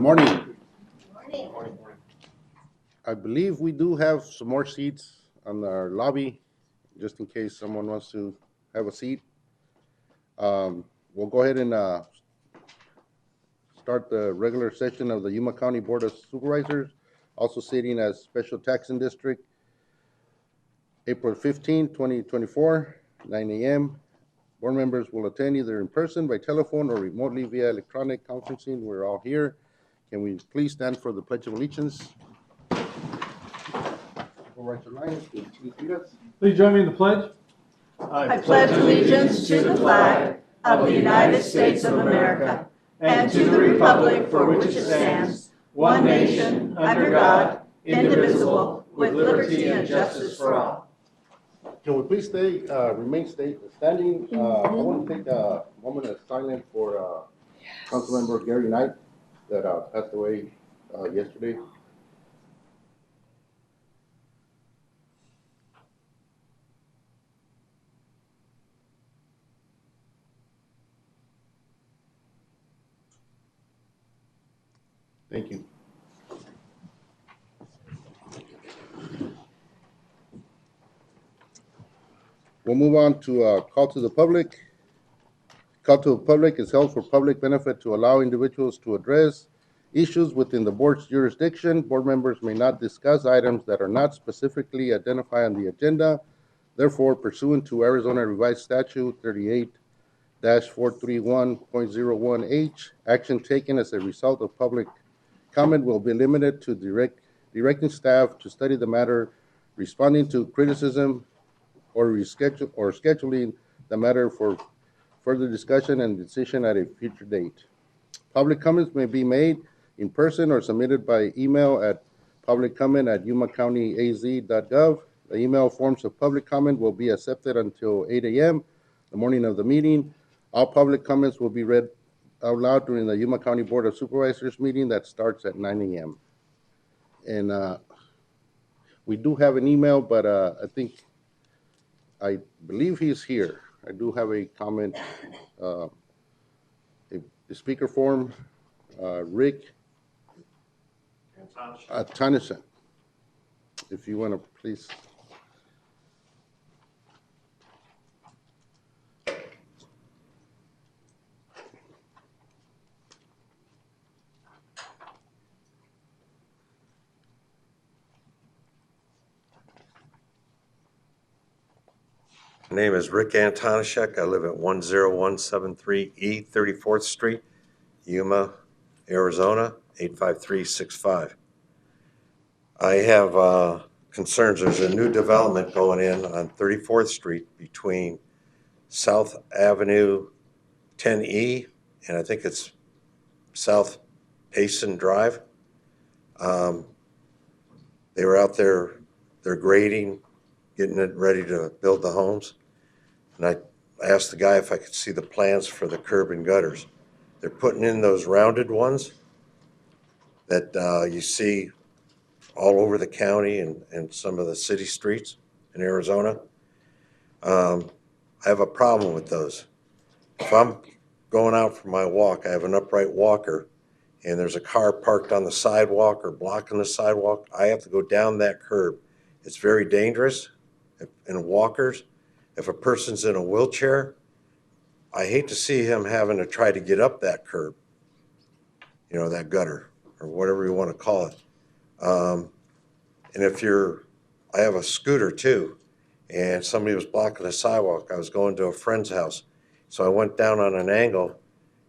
Morning. I believe we do have some more seats on our lobby, just in case someone wants to have a seat. We'll go ahead and start the regular session of the Yuma County Board of Supervisors, also sitting as Special Taxing District, April 15, 2024, 9 a.m. Board members will attend either in person, by telephone, or remotely via electronic conferencing. We're all here. Can we please stand for the Pledge of Allegiance? Go right to line. Please lead us. Please join me in the pledge. I pledge allegiance to the flag of the United States of America and to the republic for which it stands, one nation, under God, indivisible, with liberty and justice for all. Can we please remain standing? I want to take a moment of silence for Councilmember Gary Knight that passed away yesterday. Thank you. We'll move on to call to the public. Call to the public is held for public benefit to allow individuals to address issues within the board's jurisdiction. Board members may not discuss items that are not specifically identified on the agenda. Therefore, pursuant to Arizona Revised Statute 38-431.01H, action taken as a result of public comment will be limited to directing staff to study the matter, responding to criticism, or scheduling the matter for further discussion and decision at a future date. Public comments may be made in person or submitted by email at publiccomment@yumacountyaz.gov. The email forms of public comment will be accepted until 8 a.m. the morning of the meeting. All public comments will be read out loud during the Yuma County Board of Supervisors meeting that starts at 9 a.m. And we do have an email, but I believe he's here. I do have a comment, the speaker form, Rick Tanison. If you want to please. My name is Rick Antonishek. I live at 10173 E 34th Street, Yuma, Arizona, 85365. I have concerns. There's a new development going in on 34th Street between South Avenue 10E and I think it's South Payson Drive. They were out there, they're grading, getting it ready to build the homes. And I asked the guy if I could see the plans for the curb and gutters. They're putting in those rounded ones that you see all over the county and some of the city streets in Arizona. I have a problem with those. If I'm going out for my walk, I have an upright walker, and there's a car parked on the sidewalk or blocking the sidewalk, I have to go down that curb. It's very dangerous. And walkers, if a person's in a wheelchair, I hate to see him having to try to get up that curb, you know, that gutter or whatever you want to call it. And if I have a scooter too, and somebody was blocking the sidewalk. I was going to a friend's house. So I went down on an angle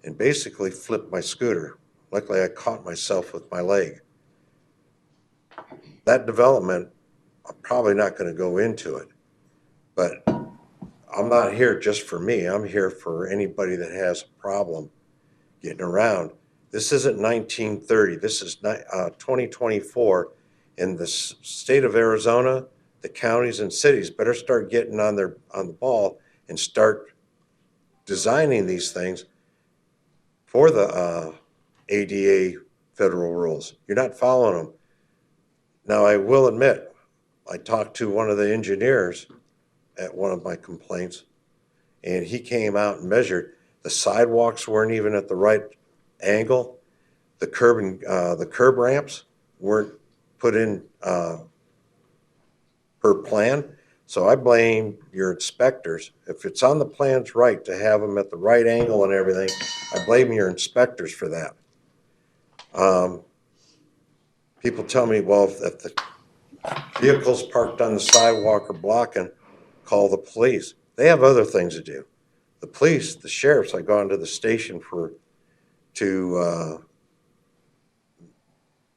and basically flipped my scooter. Luckily, I caught myself with my leg. That development, I'm probably not going to go into it, but I'm not here just for me. I'm here for anybody that has a problem getting around. This isn't 1930. This is 2024. In the state of Arizona, the counties and cities better start getting on the ball and start designing these things for the ADA federal rules. You're not following them. Now, I will admit, I talked to one of the engineers at one of my complaints, and he came out and measured. The sidewalks weren't even at the right angle. the curb ramps weren't put in per plan. So I blame your inspectors. If it's on the plans right to have them at the right angle and everything, I blame your inspectors for that. People tell me, well, if the vehicles parked on the sidewalk are blocking, call the police. They have other things to do. The police, the sheriffs, I go into the station to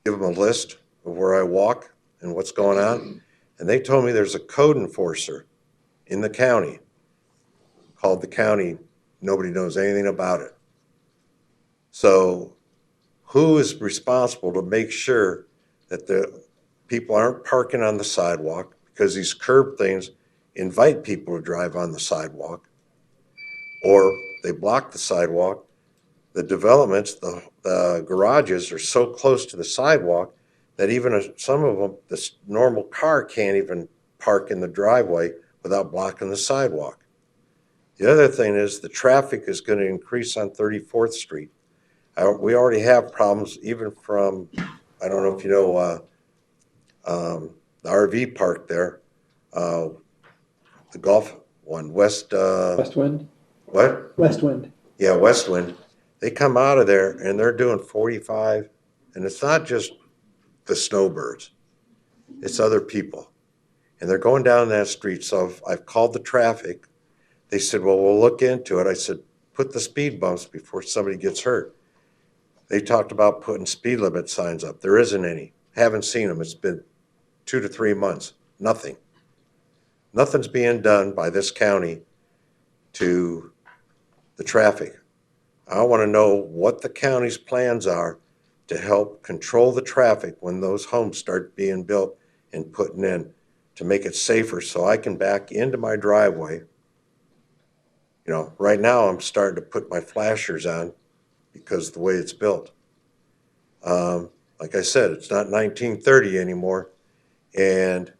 give them a list of where I walk and what's going on. And they told me there's a code enforcer in the county, called the county. Nobody knows anything about it. So who is responsible to make sure that the people aren't parking on the sidewalk, because these curb things invite people to drive on the sidewalk, or they block the sidewalk. The developments, the garages are so close to the sidewalk that even some of them, this normal car can't even park in the driveway without blocking the sidewalk. The other thing is the traffic is going to increase on 34th Street. We already have problems even from, I don't know if you know, the RV park there, the golf one, Westwind? what? Westwind. Yeah, Westwind. They come out of there and they're doing 45, and it's not just the snowbirds, it's other people. And they're going down that street. So I've called the traffic. They said, well, we'll look into it. I said, put the speed bumps before somebody gets hurt. They talked about putting speed limit signs up. There isn't any. Haven't seen them. It's been 2 to 3 months. Nothing. Nothing's being done by this county to the traffic. I want to know what the county's plans are to help control the traffic when those homes start being built and putting in, to make it safer so I can back into my driveway. You know, right now I'm starting to put my flashers on because of the way it's built. Like I said, it's not 1930 anymore. And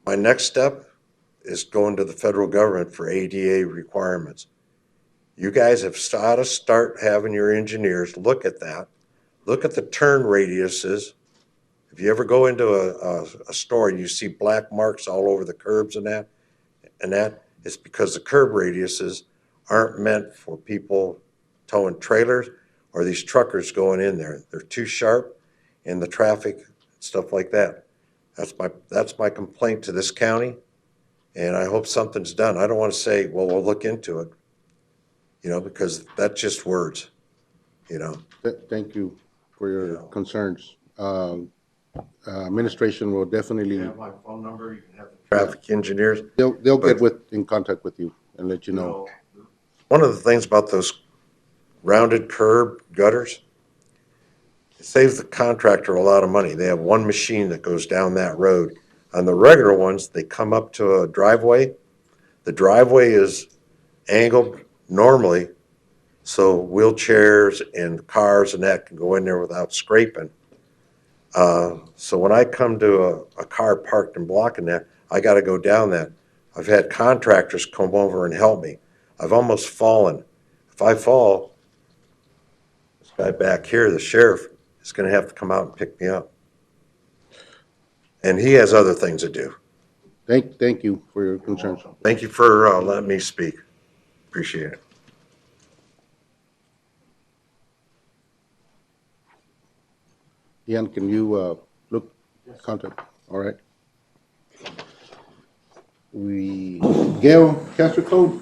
my next step is going to the federal government for ADA requirements. You guys have got to start having your engineers look at that. Look at the turn radiuses. If you ever go into a store and you see black marks all over the curbs and that, it's because the curb radiuses aren't meant for people towing trailers or these truckers going in there. They're too sharp, and the traffic, stuff like that. That's my complaint to this county, and I hope something's done. I don't want to say, well, we'll look into it, you know, because that's just words, you know. Thank you for your concerns. Administration will definitely, You have my phone number, you can have the traffic engineers. they'll get in contact with you and let you know. One of the things about those rounded curb gutters, it saves the contractor a lot of money. They have one machine that goes down that road. On the regular ones, they come up to a driveway. The driveway is angled normally, so wheelchairs and cars and that can go in there without scraping. So when I come to a car parked and blocking that, I got to go down that. I've had contractors come over and help me. I've almost fallen. If I fall, this guy back here, the sheriff, is going to have to come out and pick me up. And he has other things to do. Thank you for your concerns. Thank you for letting me speak. Appreciate it. Ian, can you look, contact? All right. Gail Castro Code?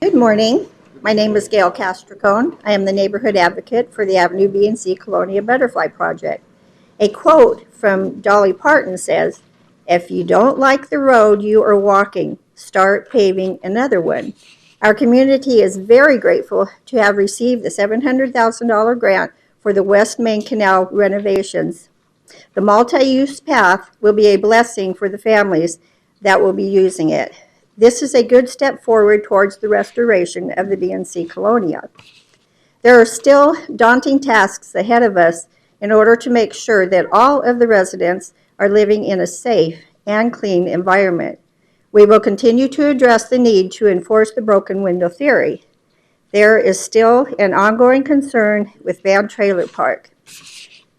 Good morning. My name is Gail Castricone. I am the neighborhood advocate for the Avenue B and C Colonia Butterfly Project. A quote from Dolly Parton says, "If you don't like the road you are walking, start paving another one." Our community is very grateful to have received the $700,000 grant for the West Main Canal renovations. The multi-use path will be a blessing for the families that will be using it. This is a good step forward towards the restoration of the B&C Colonia. There are still daunting tasks ahead of us in order to make sure that all of the residents are living in a safe and clean environment. We will continue to address the need to enforce the broken window theory. There is still an ongoing concern with Van Trailer Park.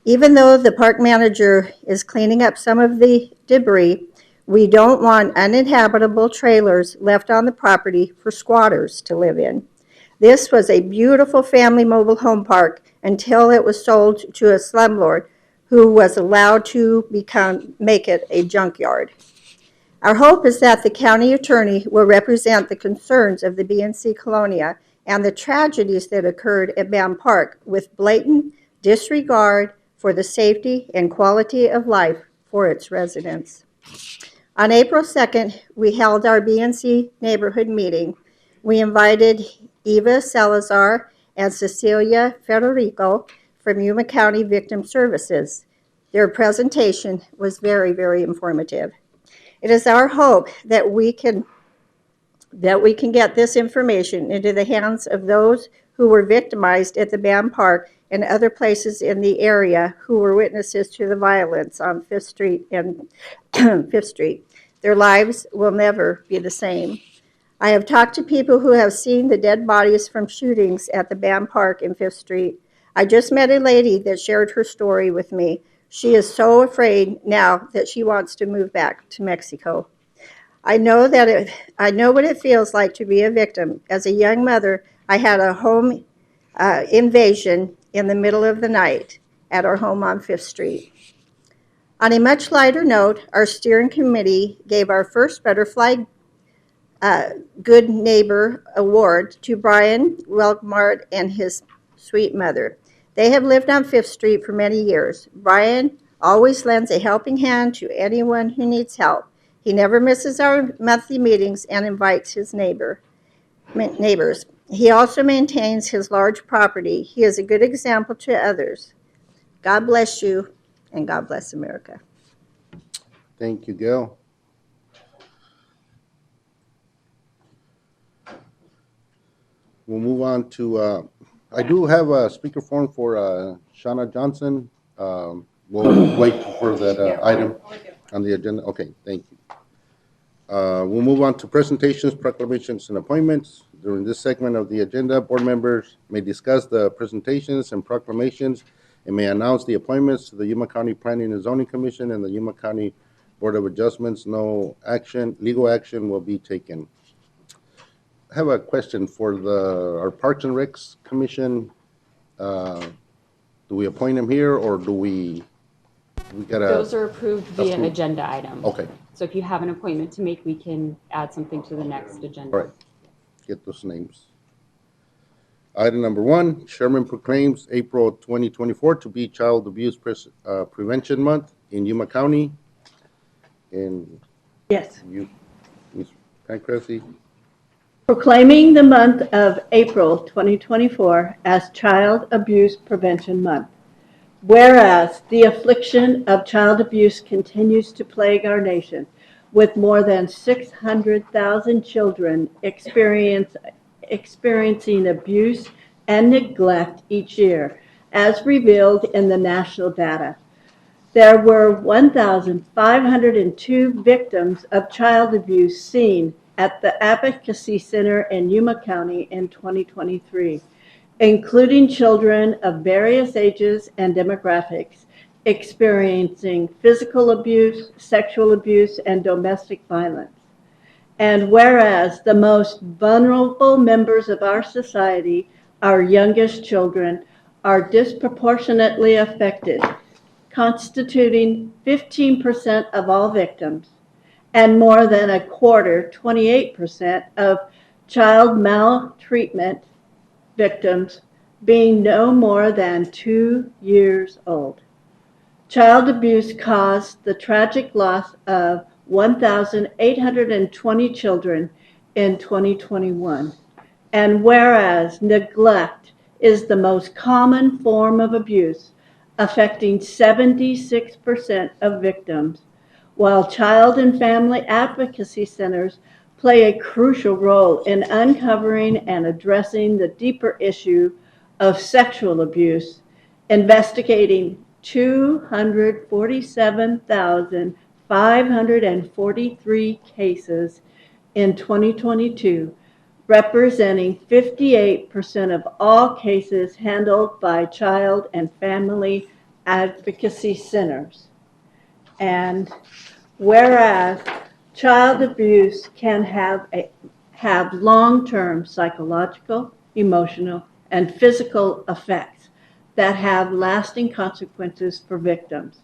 Even though the park manager is cleaning up some of the debris, we don't want uninhabitable trailers left on the property for squatters to live in. This was a beautiful family mobile home park until it was sold to a slumlord who was allowed to make it a junkyard. Our hope is that the county attorney will represent the concerns of the BNC Colonia and the tragedies that occurred at Bam Park with blatant disregard for the safety and quality of life for its residents. On April 2nd, we held our BNC neighborhood meeting. We invited Eva Salazar and Cecilia Federico from Yuma County Victim Services. Their presentation was very, very informative. It is our hope that we can get this information into the hands of those who were victimized at the Bam Park and other places in the area who were witnesses to the violence on 5th Street and 5th Street. Their lives will never be the same. I have talked to people who have seen the dead bodies from shootings at the Bam Park and 5th Street. I just met a lady that shared her story with me. She is so afraid now that she wants to move back to Mexico. I know what it feels like to be a victim. As a young mother, I had a home invasion in the middle of the night at our home on 5th Street. On a much lighter note, our steering committee gave our first Butterfly Good Neighbor Award to Brian Welkmart and his sweet mother. They have lived on 5th Street for many years. Brian always lends a helping hand to anyone who needs help. He never misses our monthly meetings and invites his neighbors. He also maintains his large property. He is a good example to others. God bless you, and God bless America. Thank you, Gail. We'll move on to, I do have a speaker form for Shauna Johnson. We'll wait for that item on the agenda. Okay, thank you. We'll move on to presentations, proclamations, and appointments. During this segment of the agenda, board members may discuss the presentations and proclamations and may announce the appointments to the Yuma County Planning and Zoning Commission and the Yuma County Board of Adjustments. No action, legal action will be taken. I have a question for our Parks and Recs Commission. Do we appoint him here, or do we gotta? Those are approved via agenda item. Okay. So if you have an appointment to make, we can add something to the next agenda. All right. Get those names. Item number 1, Sherman proclaims April 2024 to be Child Abuse Prevention Month in Yuma County. And Yes. you, Ms. Pancrasi. Proclaiming the month of April 2024 as Child Abuse Prevention Month. Whereas the affliction of child abuse continues to plague our nation, with more than 600,000 children experiencing abuse and neglect each year, as revealed in the national data. There were 1,502 victims of child abuse seen at the Advocacy Center in Yuma County in 2023, including children of various ages and demographics experiencing physical abuse, sexual abuse, and domestic violence. And whereas the most vulnerable members of our society, our youngest children, are disproportionately affected, constituting 15% of all victims, and more than a quarter, 28%, of child maltreatment victims being no more than 2 years old. Child abuse caused the tragic loss of 1,820 children in 2021. And whereas neglect is the most common form of abuse, affecting 76% of victims, while child and family advocacy centers play a crucial role in uncovering and addressing the deeper issue of sexual abuse, investigating 247,000 543 cases in 2022, representing 58% of all cases handled by child and family advocacy centers. And whereas child abuse can have long-term psychological, emotional, and physical effects that have lasting consequences for victims.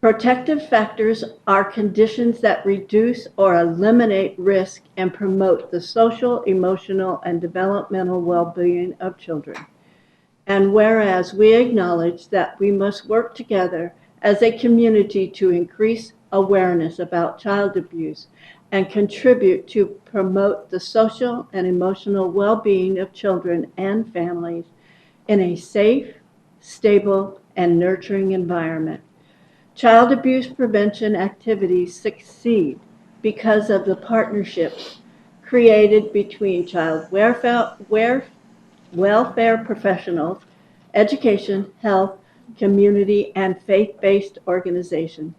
Protective factors are conditions that reduce or eliminate risk and promote the social, emotional, and developmental well-being of children. And whereas we acknowledge that we must work together as a community to increase awareness about child abuse and contribute to promote the social and emotional well-being of children and families in a safe, stable, and nurturing environment. Child abuse prevention activities succeed because of the partnerships created between child welfare professionals, education, health, community, and faith-based organizations,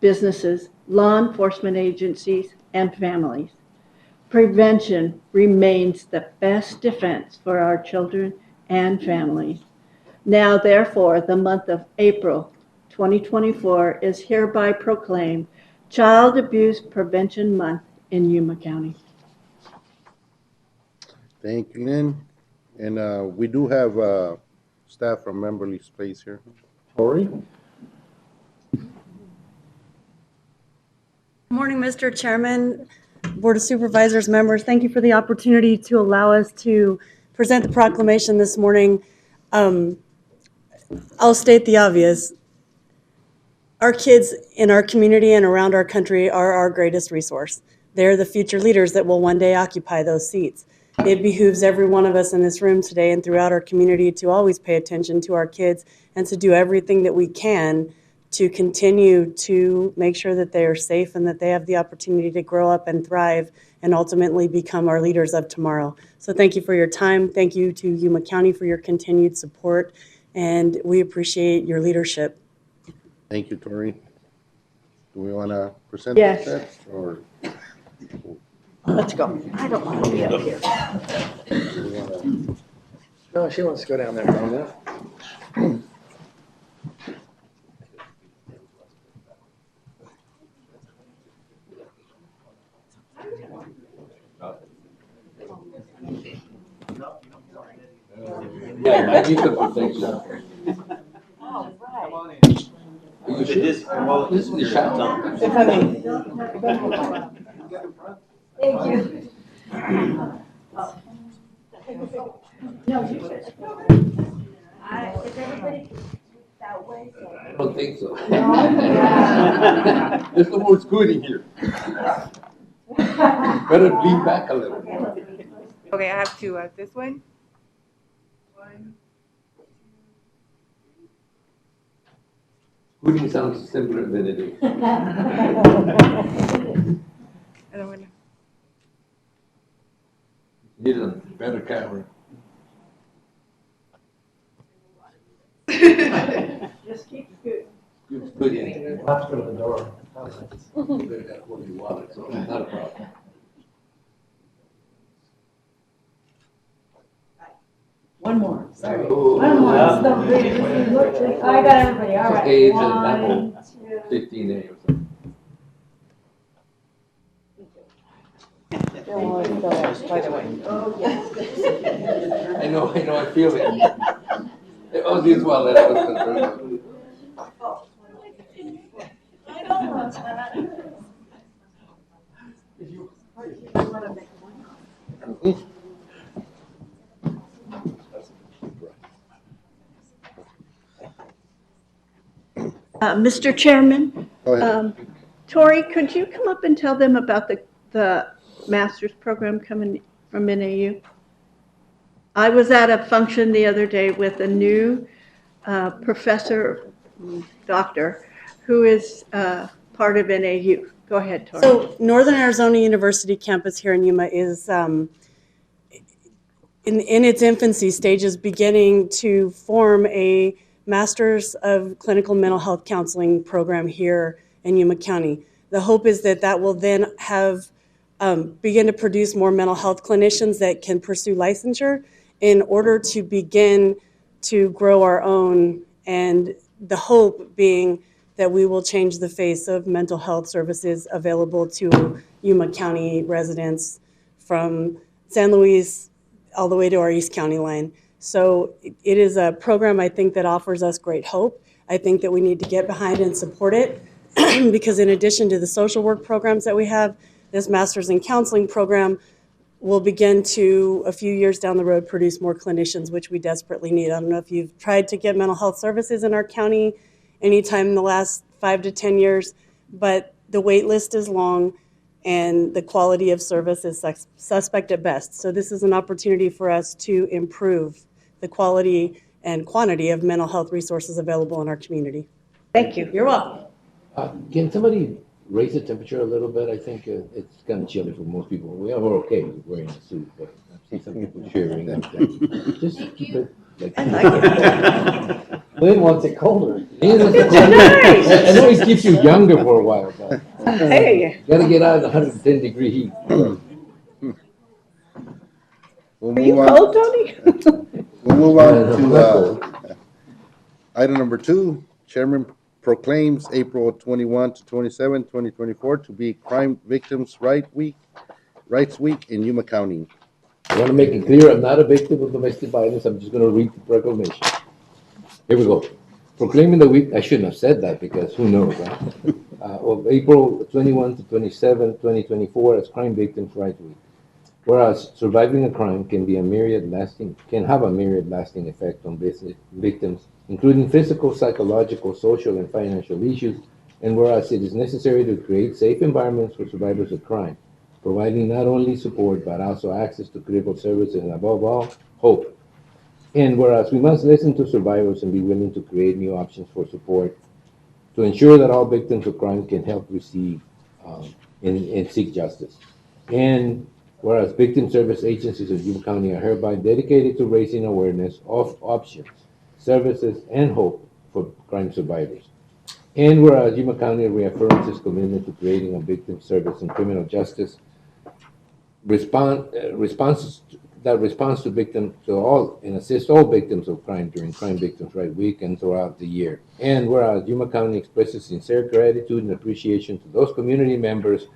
businesses, law enforcement agencies, and families. Prevention remains the best defense for our children and families. Now, therefore, the month of April 2024 is hereby proclaimed Child Abuse Prevention Month in Yuma County. Thank you, Lynn. And we do have staff from Memberly Space here. Tori? Good morning, Mr. Chairman, Board of Supervisors, members. Thank you for the opportunity to allow us to present the proclamation this morning. I'll state the obvious. Our kids in our community and around our country are our greatest resource. They're the future leaders that will one day occupy those seats. It behooves every one of us in this room today and throughout our community to always pay attention to our kids and to do everything that we can to continue to make sure that they are safe and that they have the opportunity to grow up and thrive and ultimately become our leaders of tomorrow. So thank you for your time. Thank you to Yuma County for your continued support, and we appreciate your leadership. Thank you, Tori. Do we want to present Yes. the text or? Let's go. I don't want to be up here. No, she wants to go down there. Down there? Yeah, magical protection. This is the shutdown. Thank you. Is everybody that way? I don't think so. There's no more scooting here. Better lean back a little. Okay, I have two. This one. Scooting sounds simpler than it is. And I'm gonna. Need a better camera. Just keep scooting. Good scooting. Let's go to the door. They've got what you wanted, so it's not a problem. One more, sorry. Oh, One more. yeah. Stop breathing. I got everybody, all right. Okay, it's an One, apple. two. 15A or something. By the way. I know, I feel it. Oh, this one that I was concerned about. Mr. Chairman, Go ahead. Tori, could you come up and tell them about the master's program coming from NAU? I was at a function the other day with a new doctor, who is part of NAU. Go ahead, Tori. So Northern Arizona University campus here in Yuma is in its infancy stages beginning to form a Masters of Clinical Mental Health Counseling program here in Yuma County. The hope is that that will then have begin to produce more mental health clinicians that can pursue licensure in order to begin to grow our own, and the hope being that we will change the face of mental health services available to Yuma County residents from San Luis all the way to our East County line. So it is a program I think that offers us great hope. I think that we need to get behind and support it because in addition to the social work programs that we have, this Masters in Counseling program will begin to, a few years down the road, produce more clinicians, which we desperately need. I don't know if you've tried to get mental health services in our county anytime in the last 5 to 10 years, but the wait list is long and the quality of service is suspect at best. So this is an opportunity for us to improve the quality and quantity of mental health resources available in our community. Thank you. You're welcome. Can somebody raise the temperature a little bit? I think it's kind of chilly for most people. We are okay with wearing a suit, but I see some people shivering. Just keep it like. I like it. Lynn wants it colder. I know it keeps you younger for a while, but Hey. you gotta get out of the 110-degree heat. We'll Are you move on. cold, Tony? We'll move on to item number 2. Chairman proclaims April 21 to 27, 2024 to be Crime Victims' Rights Week in Yuma County. I want to make it clear, I'm not a victim of domestic violence. I'm just going to read the proclamation. Here we go. Proclaiming the week, I shouldn't have said that because who knows, right? Of April 21 to 27, 2024 as Crime Victims' Rights Week. Whereas surviving a crime can have a myriad lasting effect on victims, including physical, psychological, social, and financial issues, and whereas it is necessary to create safe environments for survivors of crime, providing not only support but also access to critical services and above all, hope. And whereas we must listen to survivors and be willing to create new options for support to ensure that all victims of crime can help receive and seek justice. And whereas victim service agencies of Yuma County are hereby dedicated to raising awareness of options, services, and hope for crime survivors. And whereas Yuma County reaffirms its commitment to creating a victim service and criminal justice response to victims to all and assist all victims of crime during Crime Victims' Rights Week and throughout the year. And whereas Yuma County expresses sincere gratitude and appreciation to those community members,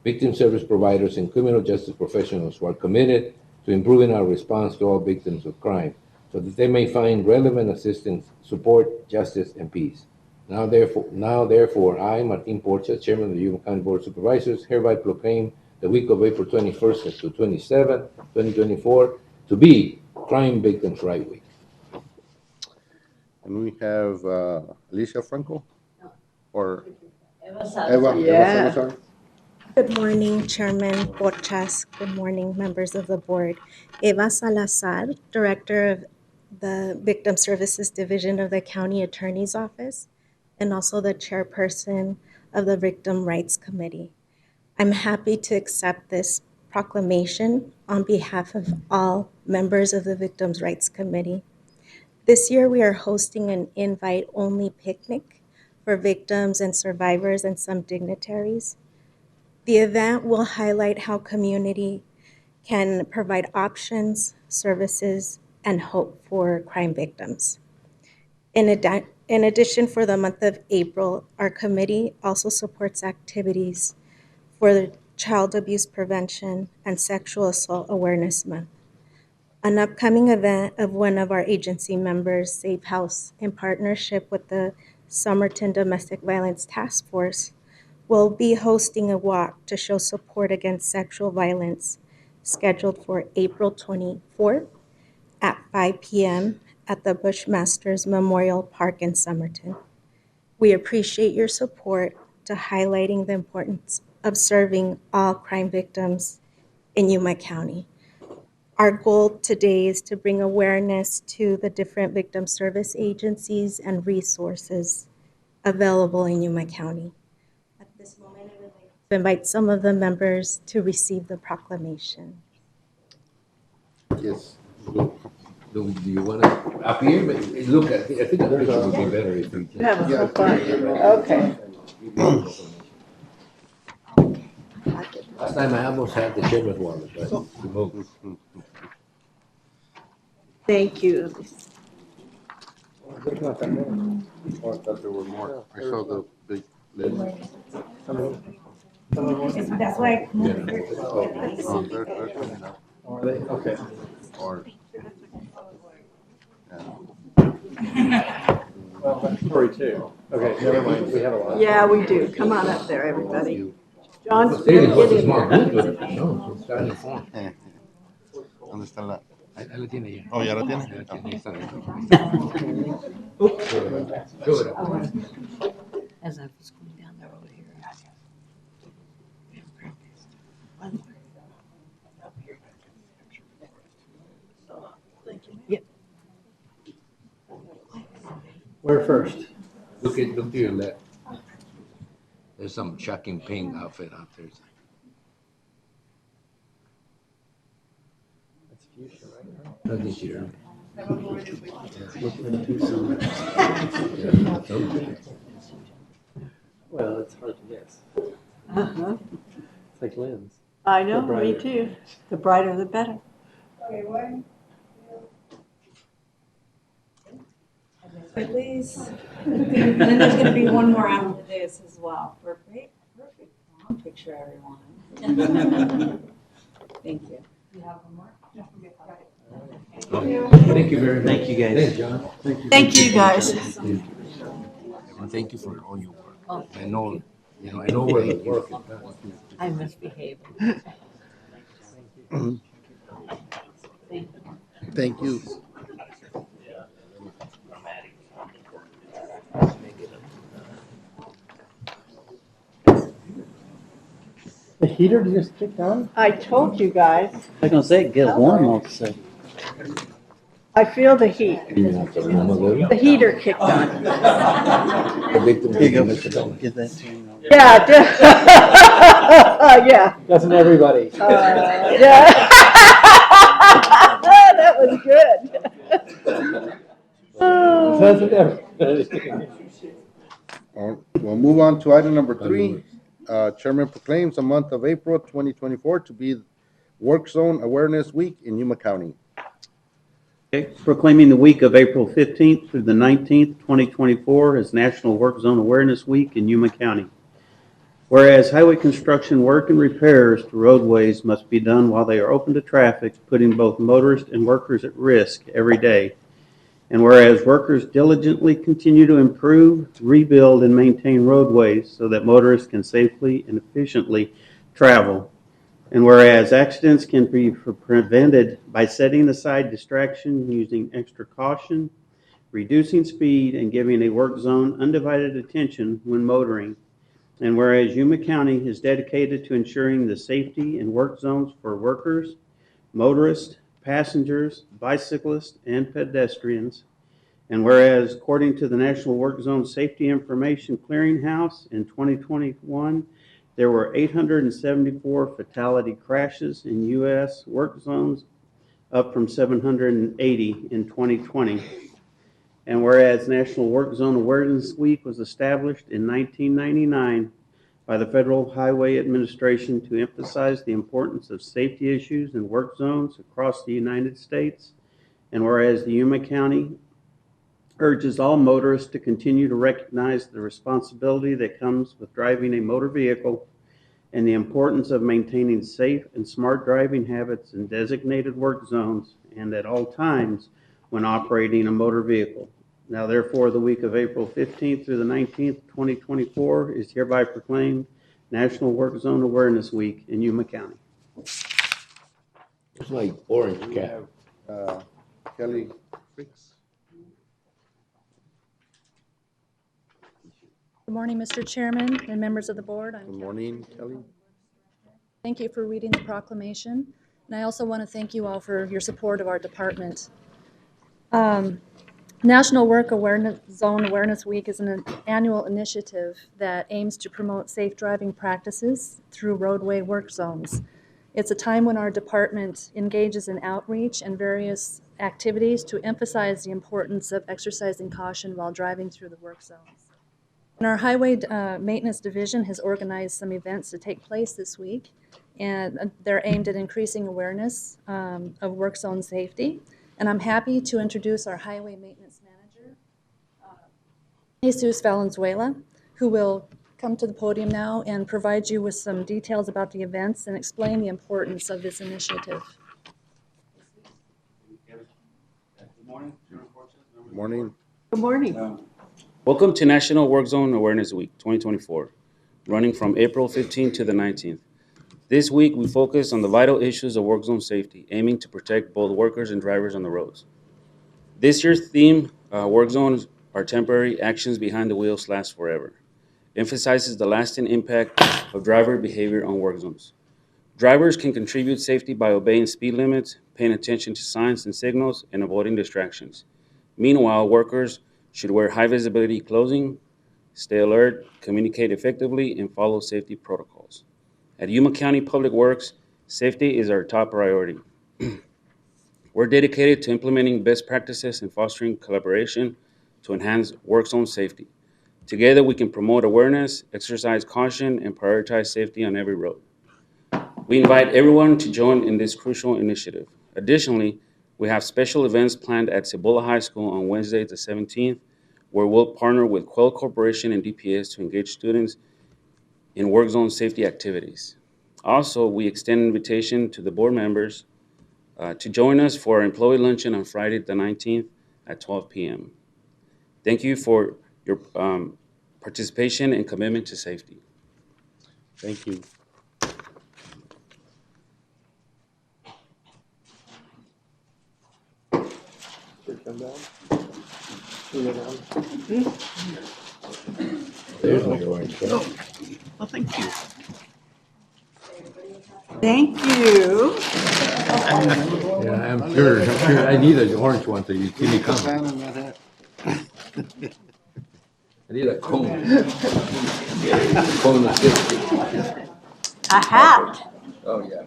victim service providers, and criminal justice professionals who are committed to improving our response to all victims of crime, so that they may find relevant assistance, support, justice, and peace. Now therefore, I, Martin Porcha, Chairman of the Yuma County Board of Supervisors, hereby proclaim the week of April 21st to 27th, 2024, to be Crime Victims' Rights Week. And we have Alicia Franco or Eva. Eva Salazar. Good morning, Chairman Porchas. Good morning, members of the board. Eva Salazar, Director of the Victim Services Division of the County Attorney's Office, and also the Chairperson of the Victim Rights Committee. I'm happy to accept this proclamation on behalf of all members of the Victims' Rights Committee. This year, we are hosting an invite-only picnic for victims and survivors and some dignitaries. The event will highlight how community can provide options, services, and hope for crime victims. In addition, for the month of April, our committee also supports activities for Child Abuse Prevention and Sexual Assault Awareness Month. An upcoming event of one of our agency members, Safe House, in partnership with the Somerton Domestic Violence Task Force, will be hosting a walk to show support against sexual violence scheduled for April 24th at 5 p.m. at the Bushmasters Memorial Park in Somerton. We appreciate your support to highlighting the importance of serving all crime victims in Yuma County. Our goal today is to bring awareness to the different victim service agencies and resources available in Yuma County. At this moment, I would like to invite some of the members to receive the proclamation. Yes. Do you want to, up here, but look, I think the picture would be better if we. You have a whole bunch. Okay. Last time I almost had the chairman's wallet, but we moved. Thank you. Oh, I thought there were more. I saw the big list. That's why. Oh, they're coming up. Are they? Okay. Or, Well, that's 42. Okay, never mind. We have a lot. Yeah, we do. Come on up there, everybody. John, Hey, it was get a in small there. group, but no, it's starting to form. ¿Dónde está la? Ahí la tiene ya. Oh, ¿ya la tiene? Ya la tiene, ahí está. As I was going down the road here. Where first? Look to your left. There's some shocking pink outfit out there. That's fuchsia, right? Not this year. Well, it's hard to guess. Uh-huh. It's like lens. I know, The me brighter. too. The brighter the better. Please. And then there's gonna be one more after this as well. Perfect. I'll picture everyone. Thank you. Thank you very much. Thank you, guys. Thanks, John. Thank you, guys. And thank you for all your work. I know where the work is done. I misbehaved. Thank you. The heater just kicked on? I told you guys, I was gonna say, it gets warm all of a sudden. I feel the heat. The The heater kicked on. victim. Here you go. Give that to you. Yeah, yeah. Doesn't everybody? Yeah. That was good. Doesn't everybody? We'll move on to item number 3. Chairman proclaims the month of April 2024 to be Work Zone Awareness Week in Yuma County. Okay, proclaiming the week of April 15th through the 19th, 2024 as National Work Zone Awareness Week in Yuma County. Whereas highway construction work and repairs to roadways must be done while they are open to traffic, putting both motorists and workers at risk every day. And whereas workers diligently continue to improve, rebuild, and maintain roadways so that motorists can safely and efficiently travel. And whereas accidents can be prevented by setting aside distraction, using extra caution, reducing speed, and giving a work zone undivided attention when motoring. And whereas Yuma County is dedicated to ensuring the safety in work zones for workers, motorists, passengers, bicyclists, and pedestrians. And whereas according to the National Work Zone Safety Information Clearinghouse in 2021, there were 874 fatality crashes in U.S. work zones, up from 780 in 2020. And whereas National Work Zone Awareness Week was established in 1999 by the Federal Highway Administration to emphasize the importance of safety issues in work zones across the United States. And whereas the Yuma County urges all motorists to continue to recognize the responsibility that comes with driving a motor vehicle and the importance of maintaining safe and smart driving habits in designated work zones and at all times when operating a motor vehicle. Now, therefore, the week of April 15th through the 19th, 2024 is hereby proclaimed National Work Zone Awareness Week in Yuma County. It's like orange cap. Kelly Fricks. Good morning, Mr. Chairman and members of the board. Good morning, Kelly. Thank you for reading the proclamation. And I also want to thank you all for your support of our department. National Work Zone Awareness Week is an annual initiative that aims to promote safe driving practices through roadway work zones. It's a time when our department engages in outreach and various activities to emphasize the importance of exercising caution while driving through the work zones. And our Highway Maintenance Division has organized some events to take place this week, and they're aimed at increasing awareness of work zone safety. And I'm happy to introduce our Highway Maintenance Manager, Jesus Valenzuela, who will come to the podium now and provide you with some details about the events and explain the importance of this initiative. Good morning. Good morning. Good morning. Welcome to National Work Zone Awareness Week 2024, running from April 15th to the 19th. This week, we focus on the vital issues of work zone safety, aiming to protect both workers and drivers on the roads. This year's theme, Work Zones are temporary, actions behind the wheels last forever, emphasizes the lasting impact of driver behavior on work zones. Drivers can contribute safety by obeying speed limits, paying attention to signs and signals, and avoiding distractions. Meanwhile, workers should wear high visibility clothing, stay alert, communicate effectively, and follow safety protocols. At Yuma County Public Works, safety is our top priority. We're dedicated to implementing best practices and fostering collaboration to enhance work zone safety. Together, we can promote awareness, exercise caution, and prioritize safety on every road. We invite everyone to join in this crucial initiative. Additionally, we have special events planned at Cibola High School on Wednesday, the 17th, where we'll partner with Quell Corporation and DPS to engage students in work zone safety activities. Also, we extend an invitation to the board members to join us for our employee luncheon on Friday, the 19th at 12 p.m. Thank you for your participation and commitment to safety. Thank you. There's my orange. Well, thank you. Thank you. Yeah, I'm sure I need an orange one so you see me coming. I need a cone. Cone of 50. A hat. Oh, yeah.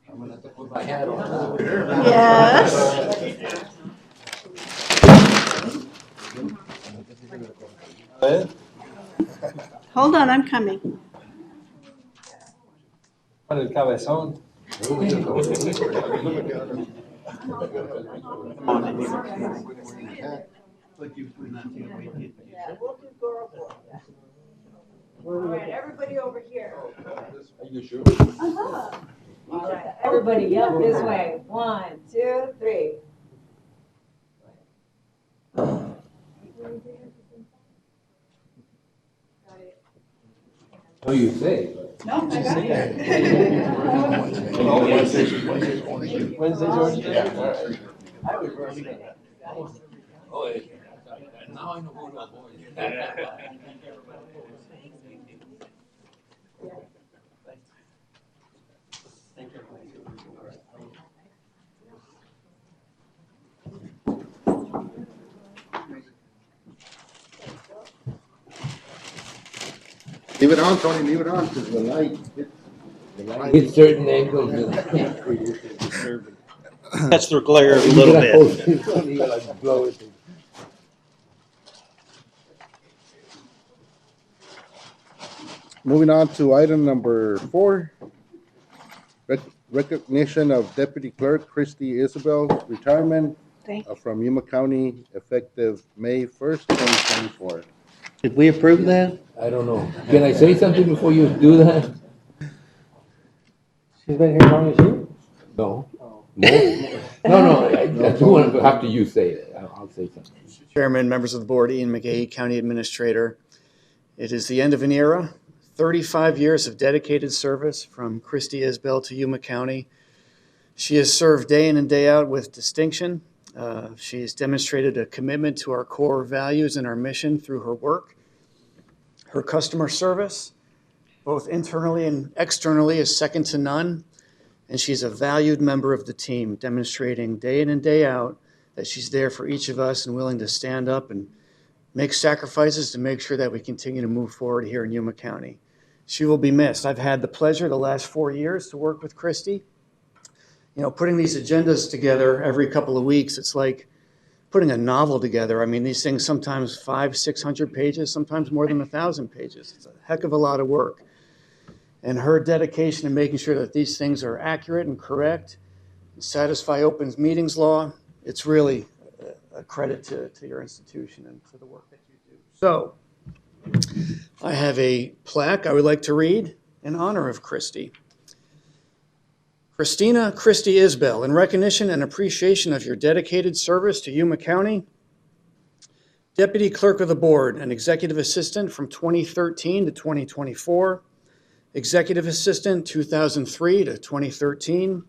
I'm gonna have to put my hat on. Yes. Hold on, I'm coming. Para el cabezón. All right, everybody over here. Are you sure? All right, everybody up this way. 1, 2, 3. Oh, you say. No, I got it. Wednesday, George? Yeah, all right. I was running. Oh, yeah. Now I know who to avoid. Leave it on, Tony, leave it on, because the light. Hit certain angles. Catch the glare a little bit. You gotta blow it. Moving on to item number 4. Recognition of Deputy Clerk Christy Isabel's retirement from Yuma County effective May 1st, 2024. Did we approve that? I don't know. Can I say something before you do that? She's been here as long as you? No. No, I do want to, after you say it, I'll say something. Chairman, members of the board, Ian McGahee, County Administrator. It is the end of an era. 35 years of dedicated service from Christy Isbell to Yuma County. She has served day in and day out with distinction. She has demonstrated a commitment to our core values and our mission through her work. Her customer service, both internally and externally, is second to none. And she's a valued member of the team, demonstrating day in and day out that she's there for each of us and willing to stand up and make sacrifices to make sure that we continue to move forward here in Yuma County. She will be missed. I've had the pleasure the last 4 years to work with Christy. You know, putting these agendas together every couple of weeks, it's like putting a novel together. I mean, these things sometimes 500-600 pages, sometimes more than 1,000 pages. It's a heck of a lot of work. And her dedication in making sure that these things are accurate and correct, and satisfy open meetings law, it's really a credit to your institution and to the work that you do. So I have a plaque I would like to read in honor of Christy. Christina Christy Isbell, in recognition and appreciation of your dedicated service to Yuma County, Deputy Clerk of the Board and Executive Assistant from 2013 to 2024, Executive Assistant 2003 to 2013,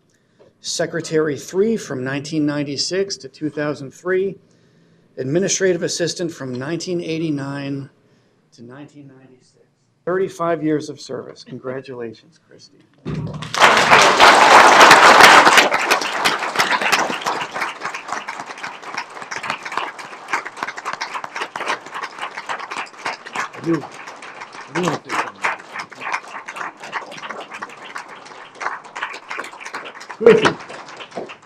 Secretary 3 from 1996 to 2003, Administrative Assistant from 1989 to 1996. 35 years of service. Congratulations, Christy.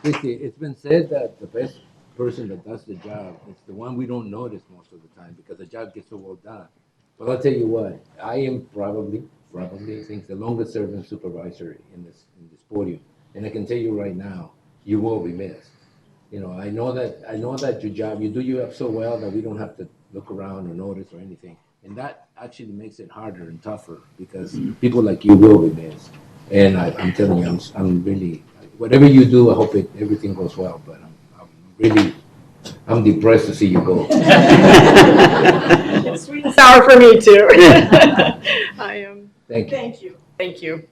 Christy, it's been said that the best person that does the job is the one we don't notice most of the time because the job gets so well done. But I'll tell you what, I am probably, I think, the longest serving supervisor in this podium. And I can tell you right now, you will be missed. You know, I know that your job, you do your job so well that we don't have to look around or notice or anything. And that actually makes it harder and tougher because people like you will be missed. And I'm telling you, I'm really, whatever you do, I hope everything goes well. But I'm depressed to see you go. It's sweet and sour for me too. I am. Thank you. Thank you. Thank you.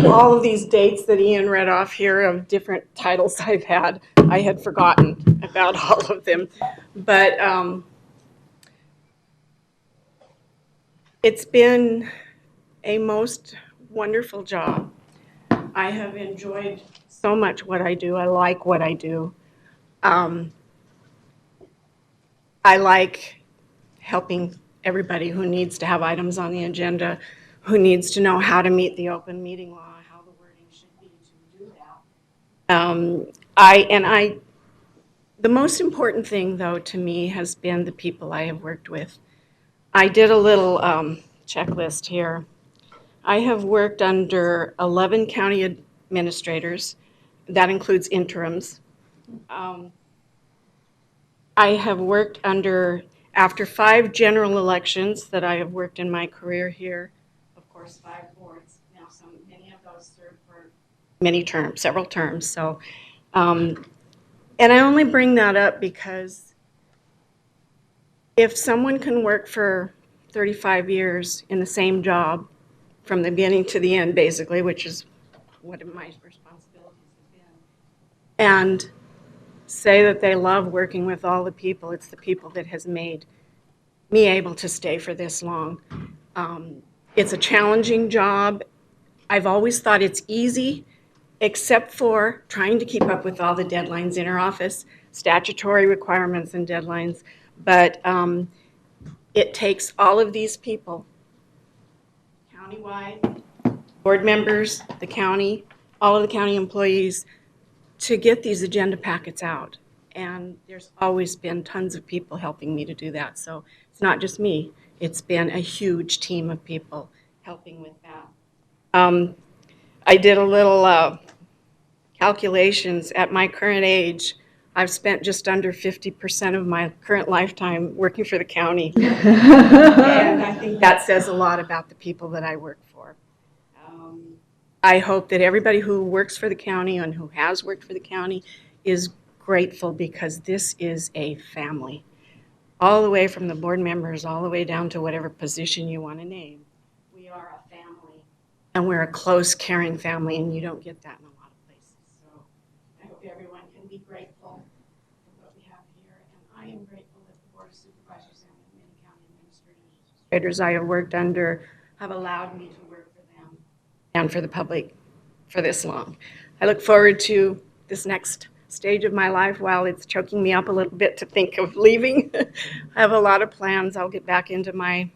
All of these dates that Ian read off here of different titles I've had, I had forgotten about all of them. But it's been a most wonderful job. I have enjoyed so much what I do. I like what I do. I like helping everybody who needs to have items on the agenda, who needs to know how to meet the open meeting law, how the wording should be to do that. The most important thing, though, to me has been the people I have worked with. I did a little checklist here. I have worked under 11 county administrators. That includes interims. I have worked after 5 general elections that I have worked in my career here, of course, 5 boards. Now, many of those served for many terms, several terms. So, and I only bring that up because if someone can work for 35 years in the same job from the beginning to the end, basically, which is what my responsibilities have been, and say that they love working with all the people, it's the people that has made me able to stay for this long. It's a challenging job. I've always thought it's easy, except for trying to keep up with all the deadlines in our office, statutory requirements and deadlines. But it takes all of these people, countywide, board members, the county, all of the county employees, to get these agenda packets out. And there's always been tons of people helping me to do that. So it's not just me. It's been a huge team of people helping with that. I did a little calculations. At my current age, I've spent just under 50% of my current lifetime working for the county. And I think that says a lot about the people that I work for. I hope that everybody who works for the county and who has worked for the county is grateful, because this is a family. All the way from the board members, all the way down to whatever position you want to name. We are a family, and we're a close, caring family, and you don't get that in a lot of places. So I hope everyone can be grateful for what we have here, and I am grateful that the Board of Supervisors and the many county administrators I have worked under have allowed me to work for them and for the public for this long. I look forward to this next stage of my life, while it's choking me up a little bit to think of leaving, I have a lot of plans. I'll get back into my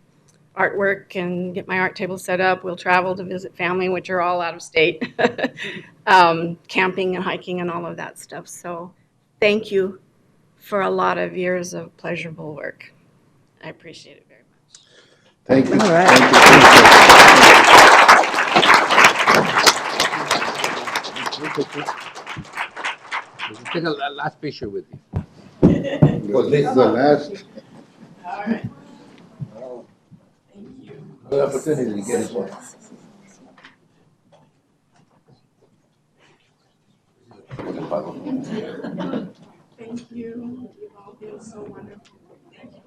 artwork and get my art table set up. We'll travel to visit family, which are all out of state, camping and hiking and all of that stuff. So thank you for a lot of years of pleasurable work. I appreciate it very much. Thank you. All right. Take a last picture with you. Well, this is the last. All right. Good opportunity to get it one. Thank you. You've all been so wonderful. Thank you.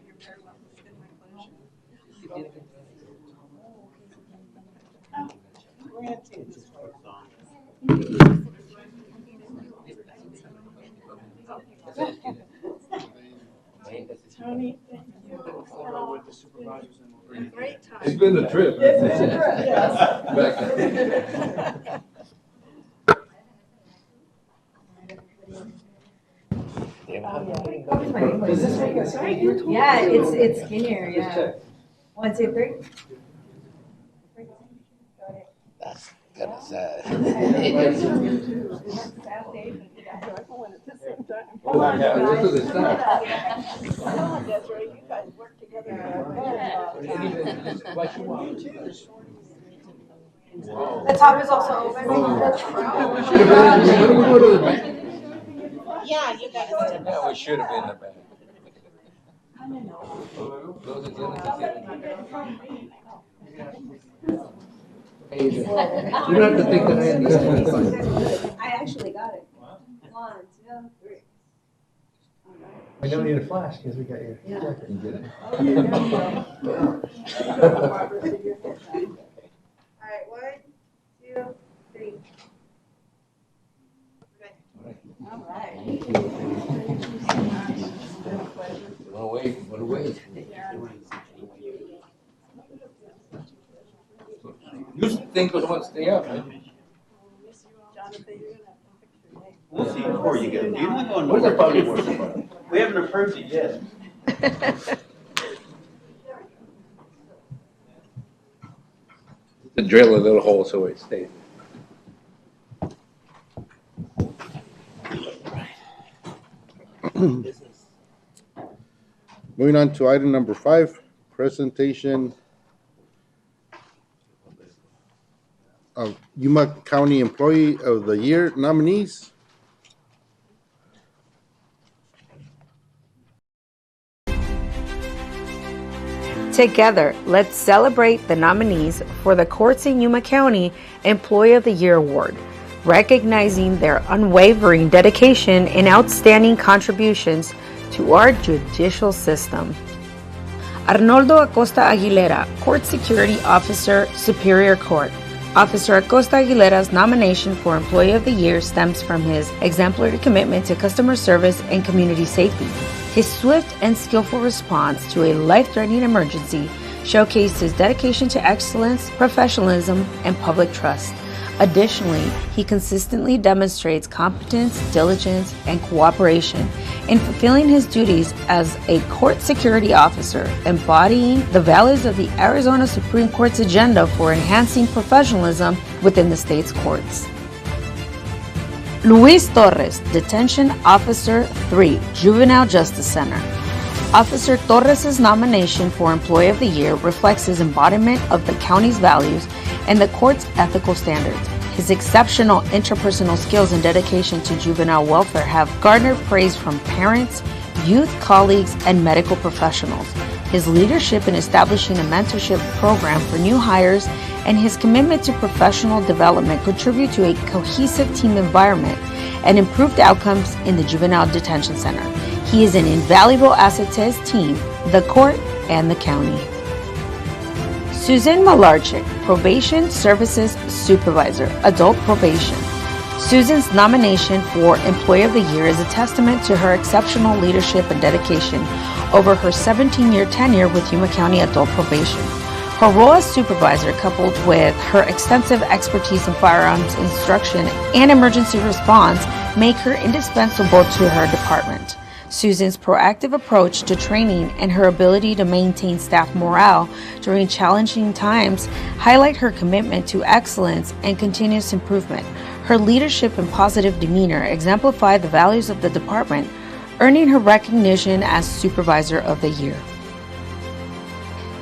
You're very welcome. It's been my pleasure. Tony, thank you. With the supervisors and great time. It's been a trip. It's been a trip, yes. Yeah, it's skinnier, yeah. 1, 2, 3. That's kind of sad. Oh, yeah, this is the stuff. That's right, you guys work together. What you want? The top is also open. What do we go to the bank? Yeah, you guys. Yeah, we should have been in the bank. You don't have to think that I actually got it. 1, 2, 3. We don't need a flash because we got your jacket. You get it? All right, 1, 2, 3. All right. Wanna wait, wanna wait. You think was want to stay up, man. We'll see before you go. You're not going Where's the nowhere. public works department? We haven't approved it yet. To drill a little hole so it stays. Moving on to item number 5, presentation of Yuma County Employee of the Year nominees. Together, let's celebrate the nominees for the Courts in Yuma County Employee of the Year Award, recognizing their unwavering dedication and outstanding contributions to our judicial system. Arnoldo Acosta Aguilera, Court Security Officer, Superior Court. Officer Acosta Aguilera's nomination for Employee of the Year stems from his exemplary commitment to customer service and community safety. His swift and skillful response to a life-threatening emergency showcased his dedication to excellence, professionalism, and public trust. Additionally, he consistently demonstrates competence, diligence, and cooperation in fulfilling his duties as a court security officer, embodying the values of the Arizona Supreme Court's agenda for enhancing professionalism within the state's courts. Luis Torres, Detention Officer 3, Juvenile Justice Center. Officer Torres' nomination for Employee of the Year reflects his embodiment of the county's values and the court's ethical standards. His exceptional interpersonal skills and dedication to juvenile welfare have garnered praise from parents, youth colleagues, and medical professionals. His leadership in establishing a mentorship program for new hires and his commitment to professional development contribute to a cohesive team environment and improved outcomes in the Juvenile Detention Center. He is an invaluable asset to his team, the court, and the county. Susan Malarchik, Probation Services Supervisor, Adult Probation. Susan's nomination for Employee of the Year is a testament to her exceptional leadership and dedication over her 17-year tenure with Yuma County Adult Probation. Her role as supervisor, coupled with her extensive expertise in firearms instruction and emergency response, make her indispensable to her department. Susan's proactive approach to training and her ability to maintain staff morale during challenging times highlight her commitment to excellence and continuous improvement. Her leadership and positive demeanor exemplify the values of the department, earning her recognition as Supervisor of the Year.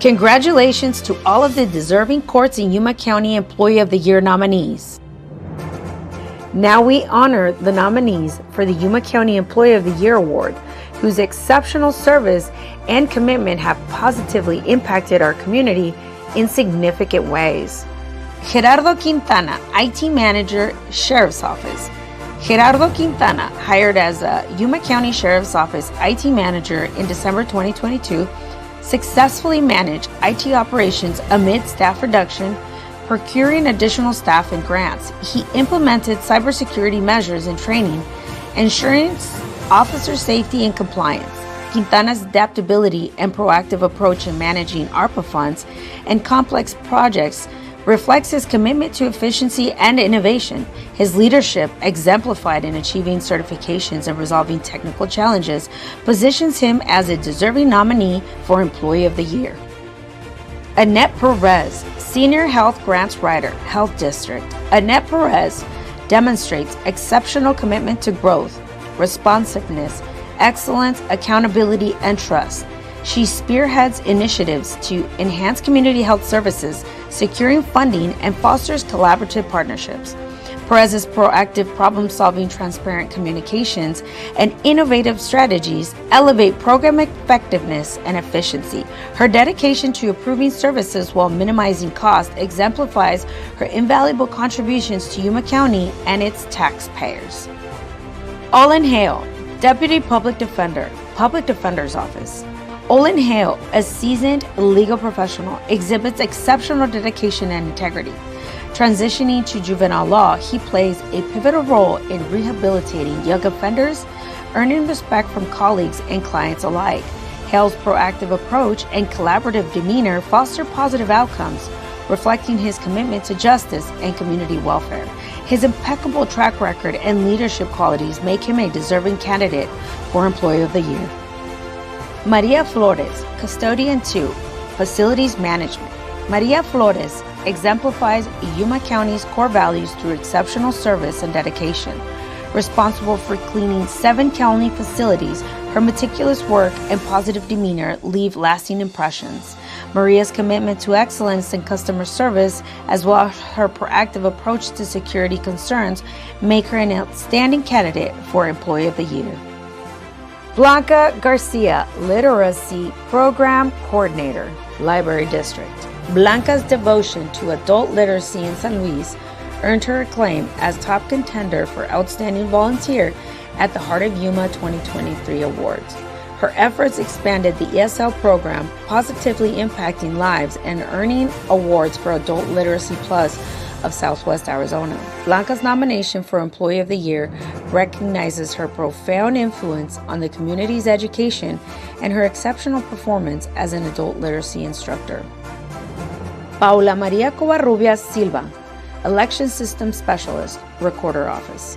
Congratulations to all of the deserving Courts in Yuma County Employee of the Year nominees. Now we honor the nominees for the Yuma County Employee of the Year Award, whose exceptional service and commitment have positively impacted our community in significant ways. Gerardo Quintana, IT Manager, Sheriff's Office. Gerardo Quintana, hired as a Yuma County Sheriff's Office IT Manager in December 2022, successfully managed IT operations amid staff reduction, procuring additional staff and grants. He implemented cybersecurity measures and training, ensuring officer safety and compliance. Quintana's adaptability and proactive approach in managing ARPA funds and complex projects reflects his commitment to efficiency and innovation. His leadership, exemplified in achieving certifications and resolving technical challenges, positions him as a deserving nominee for Employee of the Year. Annette Perez, Senior Health Grants Writer, Health District. Annette Perez demonstrates exceptional commitment to growth, responsiveness, excellence, accountability, and trust. She spearheads initiatives to enhance community health services, securing funding, and fosters collaborative partnerships. Perez's proactive problem-solving, transparent communications, and innovative strategies elevate program effectiveness and efficiency. Her dedication to improving services while minimizing cost exemplifies her invaluable contributions to Yuma County and its taxpayers. Olin Hale, Deputy Public Defender, Public Defender's Office. Olin Hale, a seasoned legal professional, exhibits exceptional dedication and integrity. Transitioning to juvenile law, he plays a pivotal role in rehabilitating young offenders, earning respect from colleagues and clients alike. Hale's proactive approach and collaborative demeanor foster positive outcomes, reflecting his commitment to justice and community welfare. His impeccable track record and leadership qualities make him a deserving candidate for Employee of the Year. Maria Flores, Custodian 2, Facilities Management. Maria Flores exemplifies Yuma County's core values through exceptional service and dedication. Responsible for cleaning 7 county facilities, her meticulous work and positive demeanor leave lasting impressions. Maria's commitment to excellence in customer service, as well as her proactive approach to security concerns, make her an outstanding candidate for Employee of the Year. Blanca Garcia, Literacy Program Coordinator, Library District. Blanca's devotion to adult literacy in San Luis earned her acclaim as top contender for Outstanding Volunteer at the Heart of Yuma 2023 Awards. Her efforts expanded the ESL program, positively impacting lives and earning awards for Adult Literacy Plus of Southwest Arizona. Blanca's nomination for Employee of the Year recognizes her profound influence on the community's education and her exceptional performance as an adult literacy instructor. Paula Maria Covarrubias Silva, Election System Specialist, Recorder Office.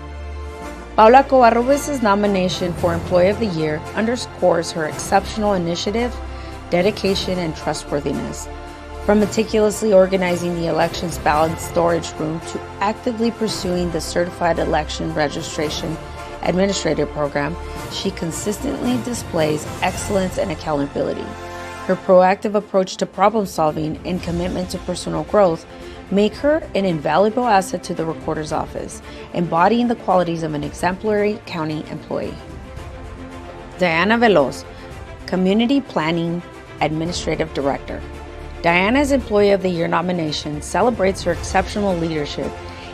Paula Covarrubias' nomination for Employee of the Year underscores her exceptional initiative, dedication, and trustworthiness. From meticulously organizing the elections ballot storage room to actively pursuing the Certified Election Registration Administrator program, she consistently displays excellence and accountability. Her proactive approach to problem solving and commitment to personal growth make her an invaluable asset to the Recorder's Office, embodying the qualities of an exemplary county employee. Diana Veloz, Community Planning Administrative Director. Diana's Employee of the Year nomination celebrates her exceptional leadership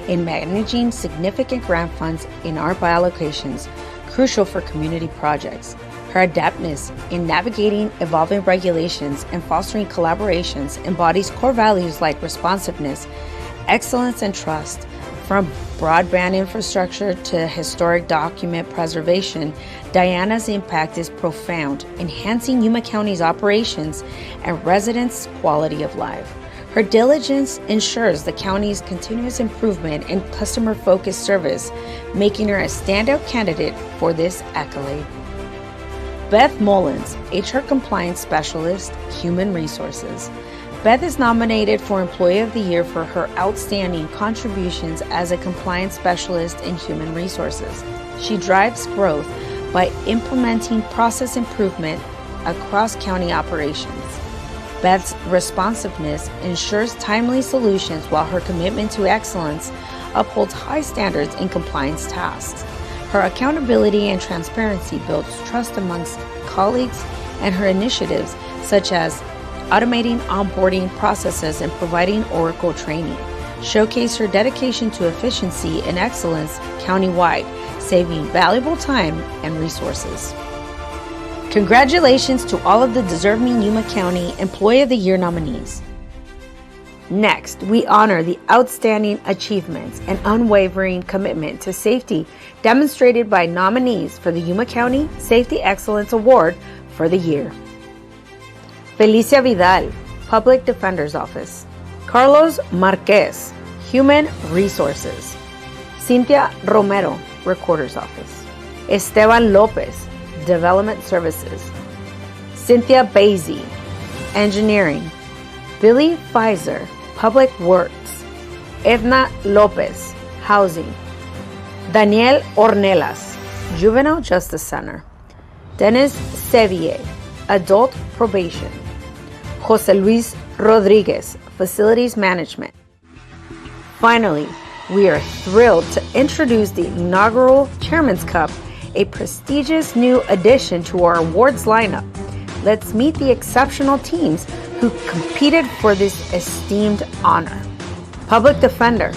in managing significant grant funds in ARPA allocations, crucial for community projects. Her adeptness in navigating evolving regulations and fostering collaborations embodies core values like responsiveness, excellence, and trust, From broadband infrastructure to historic document preservation, Diana's impact is profound, enhancing Yuma County's operations and residents' quality of life. Her diligence ensures the county's continuous improvement and customer-focused service, making her a standout candidate for this accolade. Beth Mullins, HR Compliance Specialist, Human Resources. Beth is nominated for Employee of the Year for her outstanding contributions as a compliance specialist in human resources. She drives growth by implementing process improvement across county operations. Beth's responsiveness ensures timely solutions while her commitment to excellence upholds high standards in compliance tasks. Her accountability and transparency builds trust amongst colleagues, and her initiatives, such as automating onboarding processes and providing Oracle training, showcase her dedication to efficiency and excellence countywide, saving valuable time and resources. Congratulations to all of the deserving Yuma County Employee of the Year nominees. Next, we honor the outstanding achievements and unwavering commitment to safety demonstrated by nominees for the Yuma County Safety Excellence Award for the year. Felicia Vidal, Public Defender's Office. Carlos Marquez, Human Resources. Cynthia Romero, Recorder's Office. Esteban Lopez, Development Services. Cynthia Basie, Engineering. Billy Pfizer, Public Works. Edna Lopez, Housing. Daniel Ornelas, Juvenile Justice Center. Dennis Sevier, Adult Probation. Jose Luis Rodriguez, Facilities Management. Finally, we are thrilled to introduce the inaugural Chairman's Cup, a prestigious new addition to our awards lineup. Let's meet the exceptional teams who competed for this esteemed honor. Public Defender,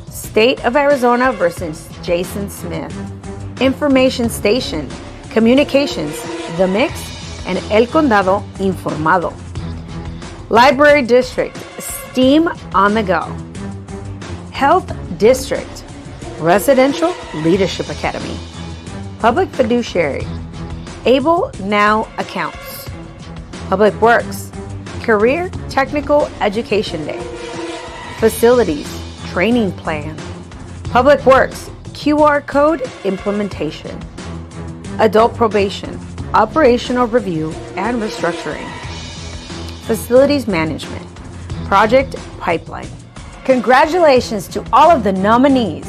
State of Arizona versus Jason Smith. Information Station, Communications, The Mix, and El Condado Informado. Library District, STEAM on the Go. Health District, Residential Leadership Academy. Public Fiduciary, Able Now Accounts. Public Works, Career Technical Education Day. Facilities, Training Plan. Public Works, QR Code Implementation. Adult Probation, Operational Review and Restructuring. Facilities Management, Project Pipeline. Congratulations to all of the nominees.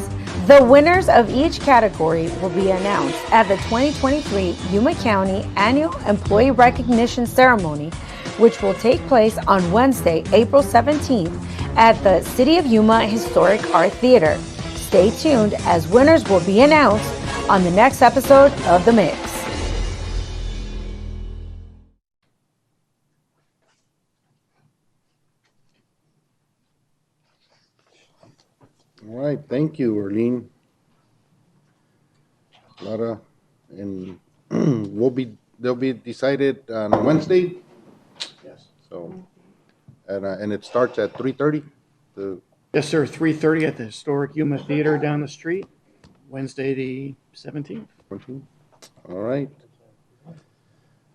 The winners of each category will be announced at the 2023 Yuma County Annual Employee Recognition Ceremony, which will take place on Wednesday, April 17th at the City of Yuma Historic Art Theater. Stay tuned as winners will be announced on the next episode of The Mix. All right, thank you, Arlene. Lara, and they'll be decided on Wednesday. Yes. So, and it starts at 3:30. Yes, sir, 3:30 at the historic Yuma Theater down the street, Wednesday the 17th. All right.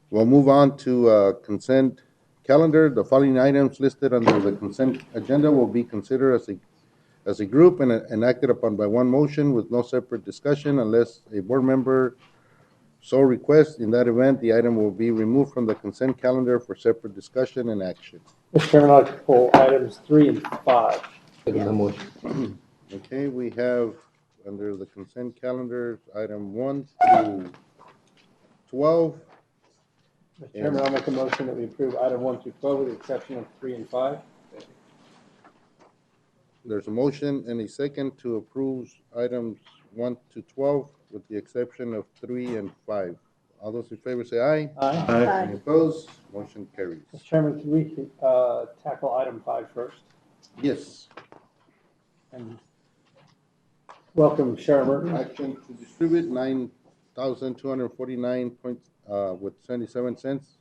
We'll move on to consent calendar. The following items listed under the consent agenda will be considered as a group and acted upon by one motion with no separate discussion unless a board member so requests. In that event, the item will be removed from the consent calendar for separate discussion and action. Mr. Chairman, I'd like to pull items 3 and 5. Okay, we have under the consent calendar, item 1 through 12. Mr. Chairman, I'll make a motion that we approve item 1 through 12 with the exception of 3 and 5. There's a motion and a second to approve items 1 to 12 with the exception of 3 and 5. All those in favor say aye. Aye. Any opposed? Motion carries. Mr. Chairman, can we tackle item 5 first? Yes. And welcome, Sharon Merton. Action to distribute 9,249 with 77 cents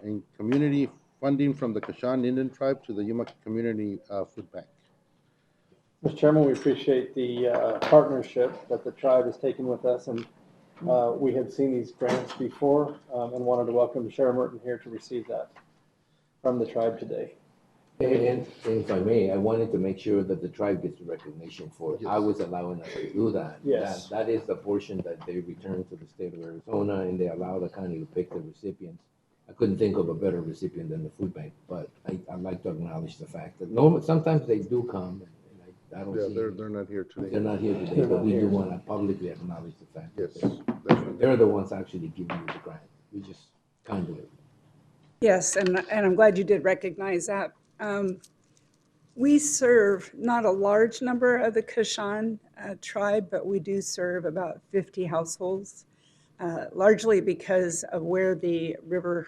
in community funding from the Kashan Indian Tribe to the Yuma Community Food Bank. Mr. Chairman, we appreciate the partnership that the tribe has taken with us, and we had seen these grants before and wanted to welcome Sharon Merton here to receive that from the tribe today. And if I may, I wanted to make sure that the tribe gets the recognition for it. I was allowing us to do that. Yes. That is the portion that they return to the state of Arizona, and they allow the county to pick the recipients. I couldn't think of a better recipient than the food bank, but I'd like to acknowledge the fact that sometimes they do come, and I don't Yeah, see. they're not here today. They're not here today, but we do want to publicly acknowledge the fact Yes, that definitely. they're the ones actually giving you the grant. We just conduit. Yes, and I'm glad you did recognize that. We serve not a large number of the Kashan tribe, but we do serve about 50 households, largely because of where the river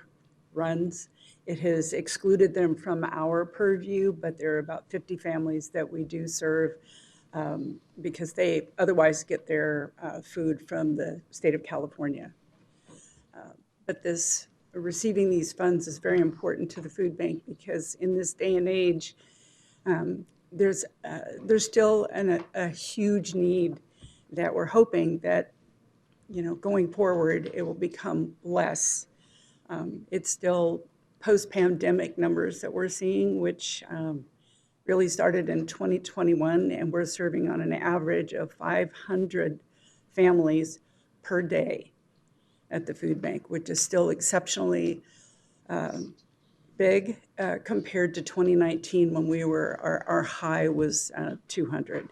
runs. It has excluded them from our purview, but there are about 50 families that we do serve because they otherwise get their food from the state of California. But receiving these funds is very important to the food bank because in this day and age, there's still a huge need that we're hoping that, going forward, it will become less. It's still post-pandemic numbers that we're seeing, which really started in 2021, and we're serving on an average of 500 families per day at the food bank, which is still exceptionally big compared to 2019 when our high was 200.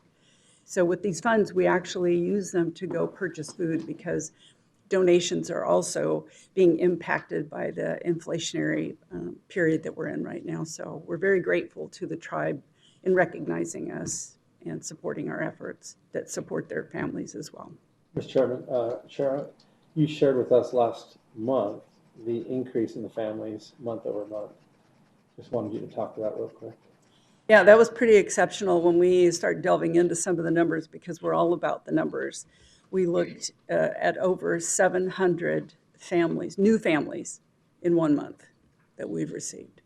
So with these funds, we actually use them to go purchase food because donations are also being impacted by the inflationary period that we're in right now. So we're very grateful to the tribe in recognizing us and supporting our efforts that support their families as well. Mr. Chairman, Sharon, you shared with us last month the increase in the families month over month. Just wanted you to talk to that real quick. Yeah, that was pretty exceptional when we start delving into some of the numbers because we're all about the numbers. We looked at over 700 families, new families, in 1 month that we've received.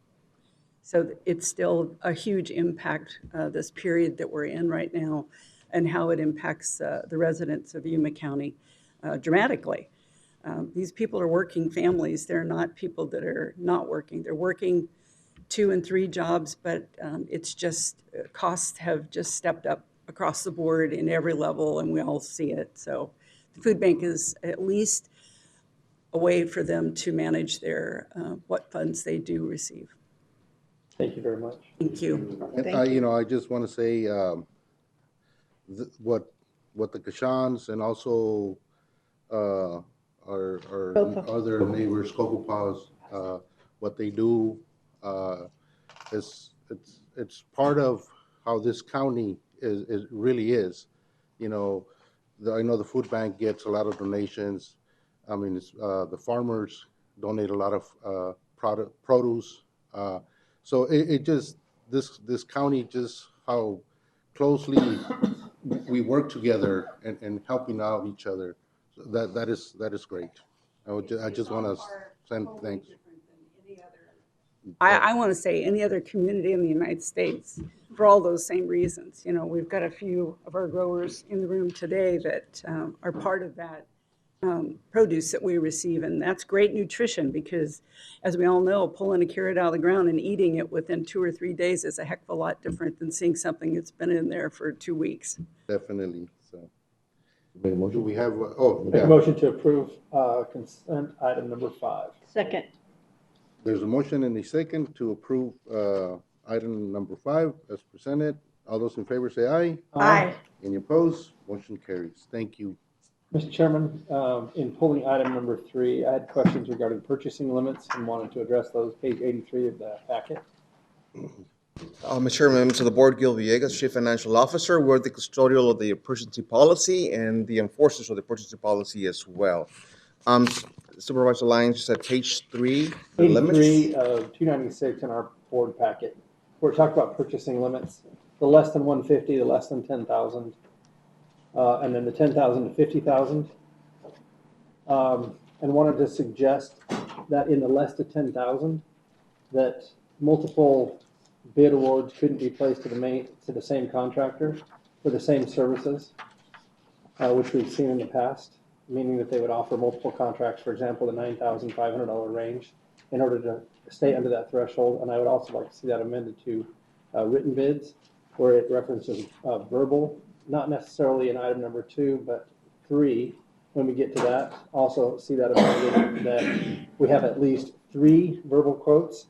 So it's still a huge impact, this period that we're in right now, and how it impacts the residents of Yuma County dramatically. These people are working families. They're not people that are not working. They're working 2 and 3 jobs, but it's just costs have just stepped up across the board in every level, and we all see it. So the food bank is at least a way for them to manage their what funds they do receive. Thank you very much. Thank you. And I just want to say what the Kashans and also our other neighbors, Cocopas, what they do it's part of how this county really is. I know the food bank gets a lot of donations. I mean, the farmers donate a lot of produce. So it just this county, just how closely we work together and helping out each other. So that is great. I just want to send thanks. I want to say any other community in the United States for all those same reasons. We've got a few of our growers in the room today that are part of that produce that we receive, and that's great nutrition because, as we all know, pulling a carrot out of the ground and eating it within 2 or 3 days is a heck of a lot different than seeing something that's been in there for 2 weeks. Definitely. So, do we have? Make a motion to approve consent item number 5. Second. There's a motion and a second to approve item number 5 as presented. All those in favor say aye. Aye. Any opposed? Motion carries. Thank you. Mr. Chairman, in pulling item number 3, I had questions regarding purchasing limits and wanted to address those, page 83 of the packet. Mr. Chairman, members of the board, Gil Villegas, Chief Financial Officer. We're the custodial of the purchasing policy and the enforcers of the purchasing policy as well. Supervisor Lyons, at page 3, the limits. 83 of 296 in our board packet. We're talking about purchasing limits, the less than 150, the less than 10,000, and then the 10,000 to 50,000. And wanted to suggest that in the less than 10,000, that multiple bid awards couldn't be placed to the same contractor for the same services, which we've seen in the past, meaning that they would offer multiple contracts, for example, the $9,500 range, in order to stay under that threshold. And I would also like to see that amended to written bids, where it references verbal, not necessarily in item number 2, but 3. When we get to that, also see that amended, that we have at least 3 verbal quotes.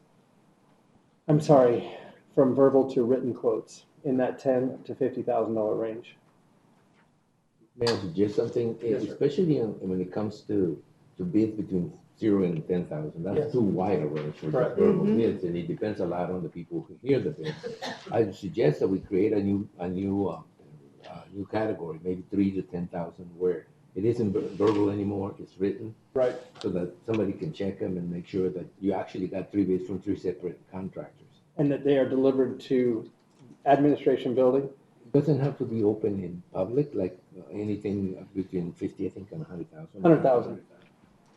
I'm sorry, from verbal to written quotes in that $10,000 to $50,000 range. May I suggest something? Especially when it comes to bids between 0 and 10,000, that's Yes. too wide a range for Correct. verbal bids, and it depends a lot on the people who hear the bids. I suggest that we create a new category, maybe 3 to 10,000, where it isn't verbal anymore; it's written. Right. So that somebody can check them and make sure that you actually got 3 bids from 3 separate contractors. And that they are delivered to administration building. It doesn't have to be open in public, like anything between 50, I think, and 100,000. 100,000.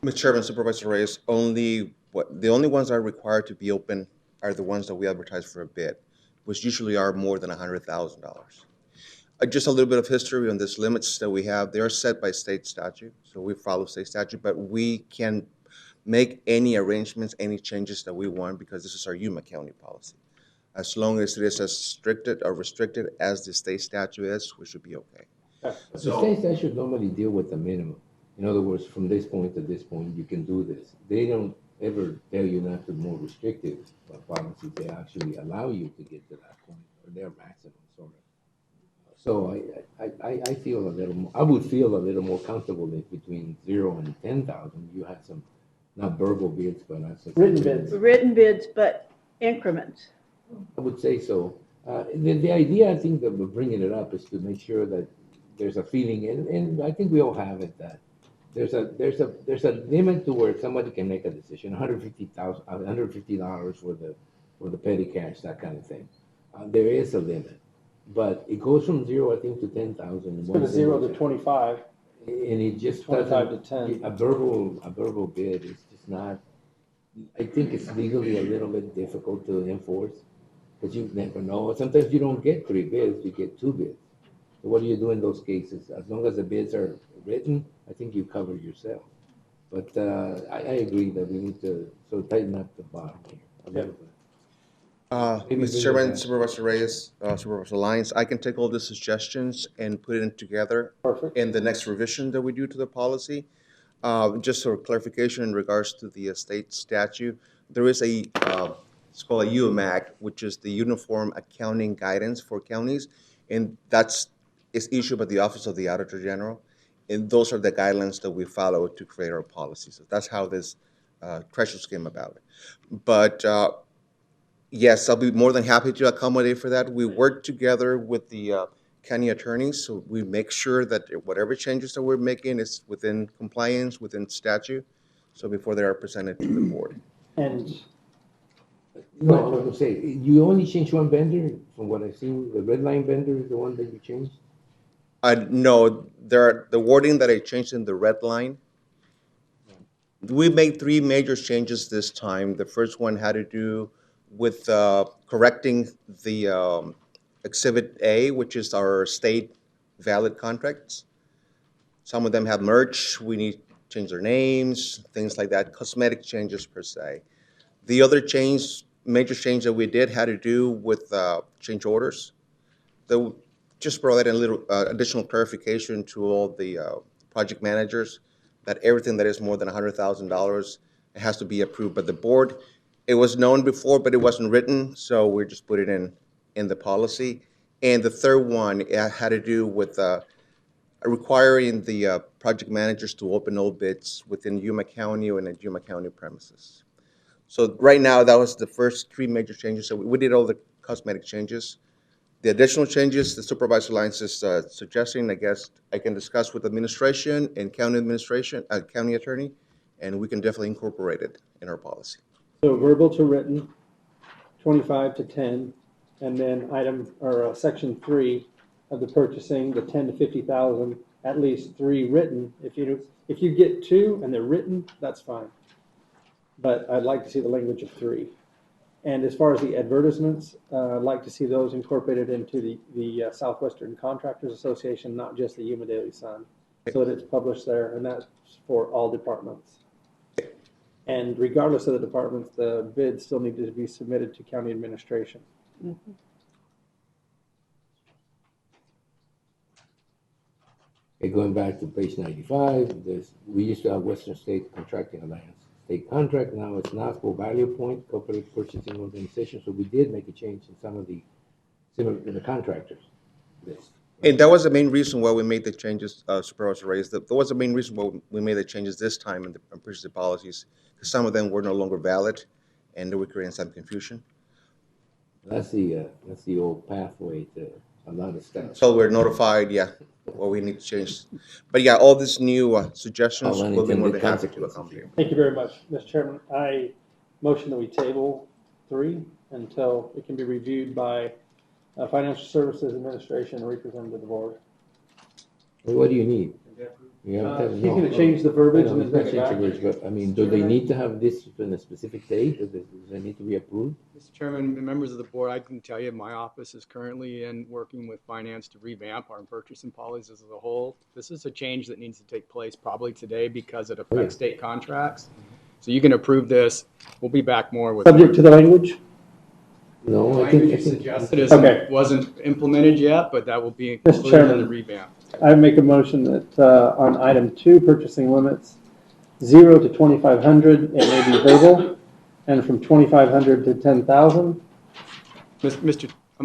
Mr. Chairman, Supervisor Reyes, the only ones that are required to be open are the ones that we advertise for a bid, which usually are more than $100,000. Just a little bit of history on these limits that we have. They are set by state statute, so we follow state statute, but we can make any arrangements, any changes that we want, because this is our Yuma County policy. As long as it is as restricted as the state statute is, we should be okay. The state statute normally deal with the minimum. In other words, from this point to this point, you can do this. They don't ever tell you not to more restrictive policies. They actually allow you to get to that point, or their maximum, sort of. So I feel a little more, I would feel a little more comfortable if between 0 and 10,000, you had some, not verbal bids, but written bids. Written bids, but increments. I would say so. The idea, I think, that we're bringing it up is to make sure that there's a feeling, and I think we all have it, that there's a limit to where somebody can make a decision. $150 for the petty cash, that kind of thing. There is a limit, but it goes from 0, I think, to 10,000. It's from 0 to 25. And it just 25 to doesn't- 10. A verbal bid is just not. I think it's legally a little bit difficult to enforce, because you never know. Sometimes you don't get 3 bids, you get 2 bids. So what do you do in those cases? As long as the bids are written, I think you cover yourself. But I agree that we need to sort of tighten up the bottom here a little bit. Mr. Chairman, Supervisor Reyes, Supervisor Lyons, I can take all the suggestions and put it together in the next revision that we do to the policy. Just for clarification in regards to the state statute, there is it's called a UMAC, which is the Uniform Accounting Guidance for Counties, and is issued by the Office of the Auditor General. And those are the guidelines that we follow to create our policies. So that's how this thresholds came about. But yes, I'll be more than happy to accommodate for that. We work together with the county attorneys, so we make sure that whatever changes that we're making is within compliance, within statute, so before they are presented to the board. And no, I was going to say, you only changed one vendor from what I've seen. The red line vendor is the one that you changed? No, the wording that I changed in the red line. We made 3 major changes this time. The first one had to do with correcting the Exhibit A, which is our state valid contracts. Some of them have merged. We need to change their names, things like that, cosmetic changes per se. The other major change that we did had to do with change orders. Just provide a little additional clarification to all the project managers that everything that is more than $100,000, it has to be approved by the board. It was known before, but it wasn't written, so we just put it in the policy. And the third one, it had to do with requiring the project managers to open all bids within Yuma County and the Yuma County premises. So right now, that was the first 3 major changes. So we did all the cosmetic changes. The additional changes the Supervisor Lyons is suggesting, I guess I can discuss with administration and county administration, county attorney, and we can definitely incorporate it in our policy. so verbal to written, 25 to 10, and then section 3 of the purchasing, the 10 to 50,000, at least 3 written. If you get 2 and they're written, that's fine. But I'd like to see the language of 3. And as far as the advertisements, I'd like to see those incorporated into the Southwestern Contractors Association, not just the Yuma Daily Sun, so that it's published there, and that's for all departments. And regardless of the departments, the bids still need to be submitted to county administration. Okay, going back to page 95, we used to have Western State Contracting Alliance state contract. Now it's NASPO Value Point Cooperative Purchasing Organization. So we did make a change in some of the similar to the contractors list. And that was the main reason why we made the changes, Supervisor Reyes. That was the main reason why we made the changes this time in the purchasing policies, because some of them were no longer valid, and they were creating some confusion. That's the old pathway to a lot of stuff. So we're notified, yeah, what we need to change. But yeah, all these new suggestions will be more than happy to accommodate. Thank you very much, Mr. Chairman. I motion that we table 3 until it can be reviewed by Financial Services Administration and represented to the board. Well, what do you need? You He's going to change the verbiage and then bring it back. But I mean, do they need to have this in a specific date? Does it need to be approved? Mr. Chairman, and members of the board, I can tell you my office is currently working with finance to revamp our purchasing policies as a whole. This is a change that needs to take place probably today because it affects state contracts. So you can approve this. We'll be back more with. Subject to the language? No, I think you suggested wasn't implemented yet, but that will be included in the revamp. I make a motion that on item 2, purchasing limits, 0 to 2,500, it may be verbal, and from 2,500 to 10,000.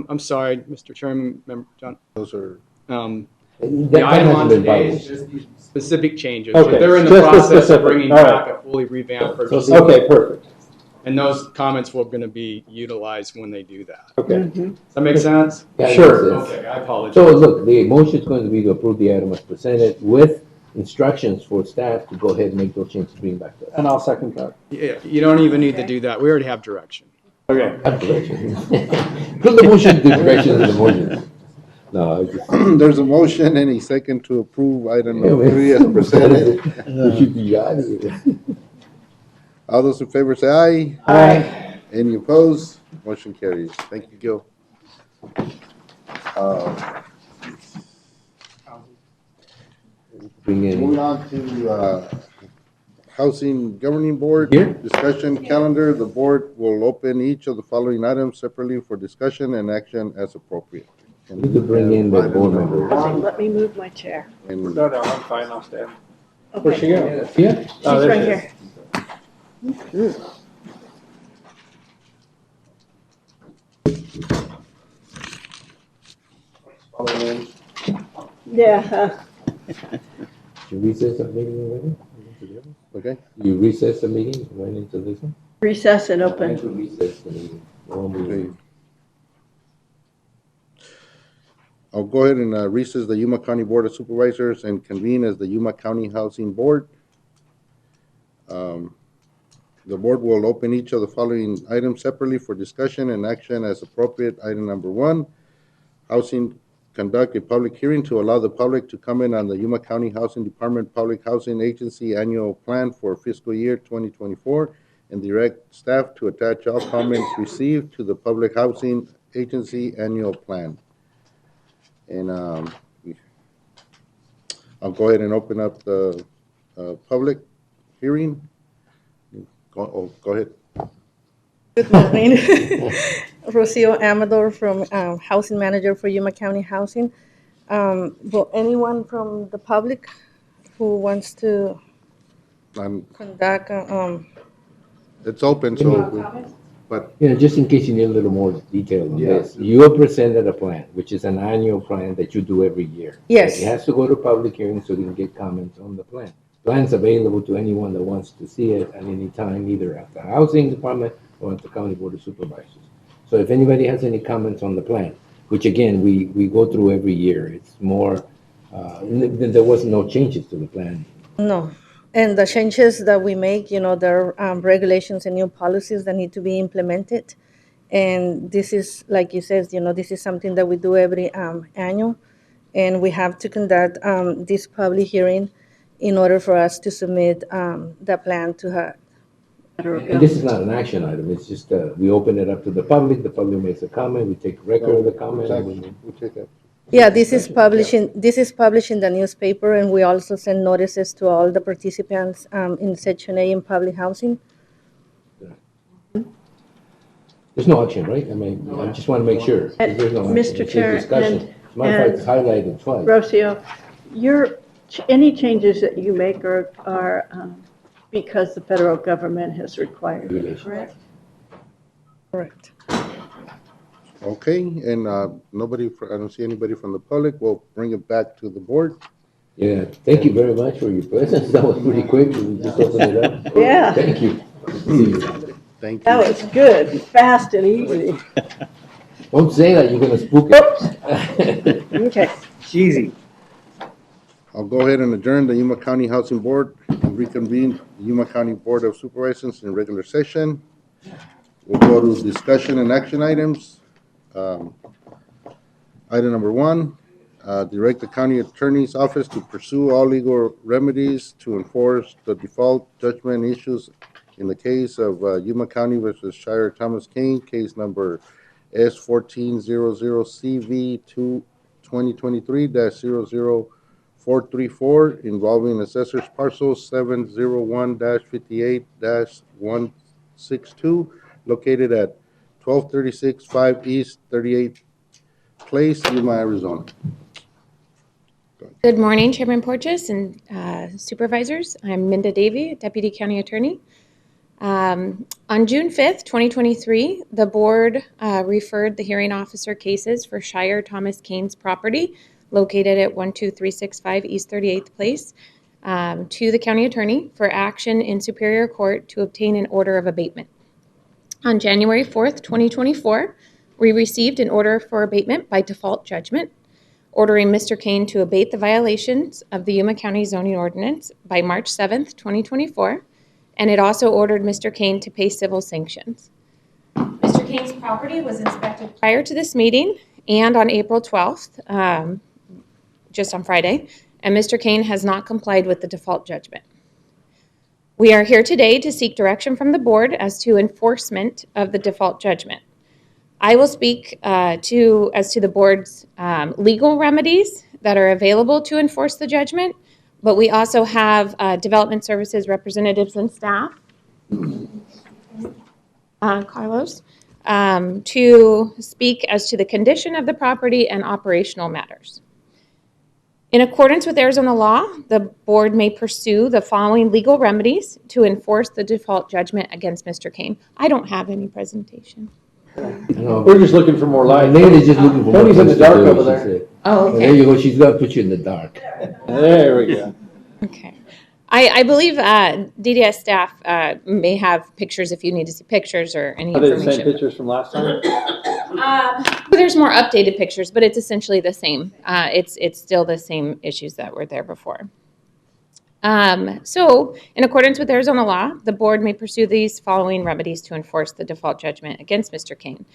I'm sorry, Mr. Chairman, Member John. Those are. The item on today is just these specific changes. Okay. So they're in the Just the process of specific. bringing All back right. a fully revamped purchasing. Okay, perfect. And those comments were going to be utilized when they do that. Okay. Does that make sense? Yeah, Sure. Okay, I apologize. So look, the motion is going to be to approve the item as presented with instructions for staff to go ahead and make those changes, bring back to us. And I'll second that. Yeah, you don't even need to do that. We already have direction. Okay. Have direction. Put the motion, the direction in the motion. No, I just. There's a motion and a second to approve item Yeah, number man. 3 as presented. We should be out of here. All those in favor say aye. Aye. Any opposed? Motion carries. Thank you, Gil. Bring in. Moving on to Housing Governing Board. Here? Discussion calendar. The board will open each of the following items separately for discussion and action as appropriate. We could bring in the board member. Let me move my chair. And No, I'm fine, I'll stand. Okay. Where's she going? Yeah. She's Oh, there right she is. here. Yeah. You recess that meeting already? Okay. You recess the meeting, went into this one? Recess and I open. should recess the meeting. Won't be- Okay. I'll go ahead and recess the Yuma County Board of Supervisors and convene as the Yuma County Housing Board. The board will open each of the following items separately for discussion and action as appropriate. Item number 1, housing, conduct a public hearing to allow the public to comment on the Yuma County Housing Department Public Housing Agency Annual Plan for fiscal year 2024 and direct staff to attach all comments received to the Public Housing Agency Annual Plan. And I'll go ahead and open up the public hearing. Go ahead. Good morning. Rocio Amador from Housing Manager for Yuma County Housing. Will anyone from the public who wants to conduct It's open, so, but You know, just in case you need a little more detail on this, you have presented a plan, which is an annual plan that you do every year. Yes. It has to go to public hearing so you can get comments on the plan. Plan's available to anyone that wants to see it at any time, either at the Housing Department or at the County Board of Supervisors. So if anybody has any comments on the plan, which again, we go through every year, it's more, there was no changes to the plan. No. And the changes that we make, there are regulations and new policies that need to be implemented. And this is, like you said, this is something that we do every annual. And we have to conduct this public hearing in order for us to submit the plan to federal And this is government. not an action item, it's just, we open it up to the public makes a comment, we take record of the comment. and we- We take that. Yeah, this is published in the newspaper, and we also send notices to all the participants in Section A in public housing. There's no action, right? I mean, I just want to make sure. There's no action. Mr. It's just Chair, discussion. and- As a matter of fact, it's highlighted twice. Rocio, any changes that you make are because the federal government has required it, correct? Correct. Okay, and I don't see anybody from the public. We'll bring it back to the board. Yeah, thank you very much for your presence. That was pretty quick. We just opened it up. Yeah. Thank you. Thank you. That was good, fast and easy. Don't say that, you're gonna spook it. Okay. Easy. I'll go ahead and adjourn the Yuma County Housing Board and reconvene the Yuma County Board of Supervisors in regular session. We'll go to discussion and action items. Item number 1, direct the county attorney's office to pursue all legal remedies to enforce the default judgment issues in the case of Yuma County versus Shire Thomas Kane, case number S1400CV2 2023-00434, involving assessors parcel 701-58-162, located at 1236 5 East 38th Place, Yuma, Arizona. Good morning, Chairman Porches and supervisors. I'm Minda Davey, Deputy County Attorney. On June 5th, 2023, the board referred the hearing officer cases for Shire Thomas Kane's property located at 12365 East 38th Place to the county attorney for action in Superior Court to obtain an order of abatement. On January 4th, 2024, we received an order for abatement by default judgment, ordering Mr. Kane to abate the violations of the Yuma County zoning ordinance by March 7th, 2024, and it also ordered Mr. Kane to pay civil sanctions. Mr. Kane's property was inspected prior to this meeting and on April 12th, just on Friday, and Mr. Kane has not complied with the default judgment. We are here today to seek direction from the board as to enforcement of the default judgment. I will speak as to the board's legal remedies that are available to enforce the judgment, but we also have development services representatives and staff, Carlos, to speak as to the condition of the property and operational matters. In accordance with Arizona law, the board may pursue the following legal remedies to enforce the default judgment against Mr. Kane. I don't have any presentation. We're just looking for more light. Nate's just looking for more. Tony's in the things to dark do, over she there. said. Oh, okay. There you go, she's gonna put you in the dark. There we go. Okay. I believe DDS staff may have pictures if you need to see pictures or any Are they the information. same pictures from last time? There's more updated pictures, but it's essentially the same. It's still the same issues that were there before. So, in accordance with Arizona law, the board may pursue these following remedies to enforce the default judgment against Mr. Kane.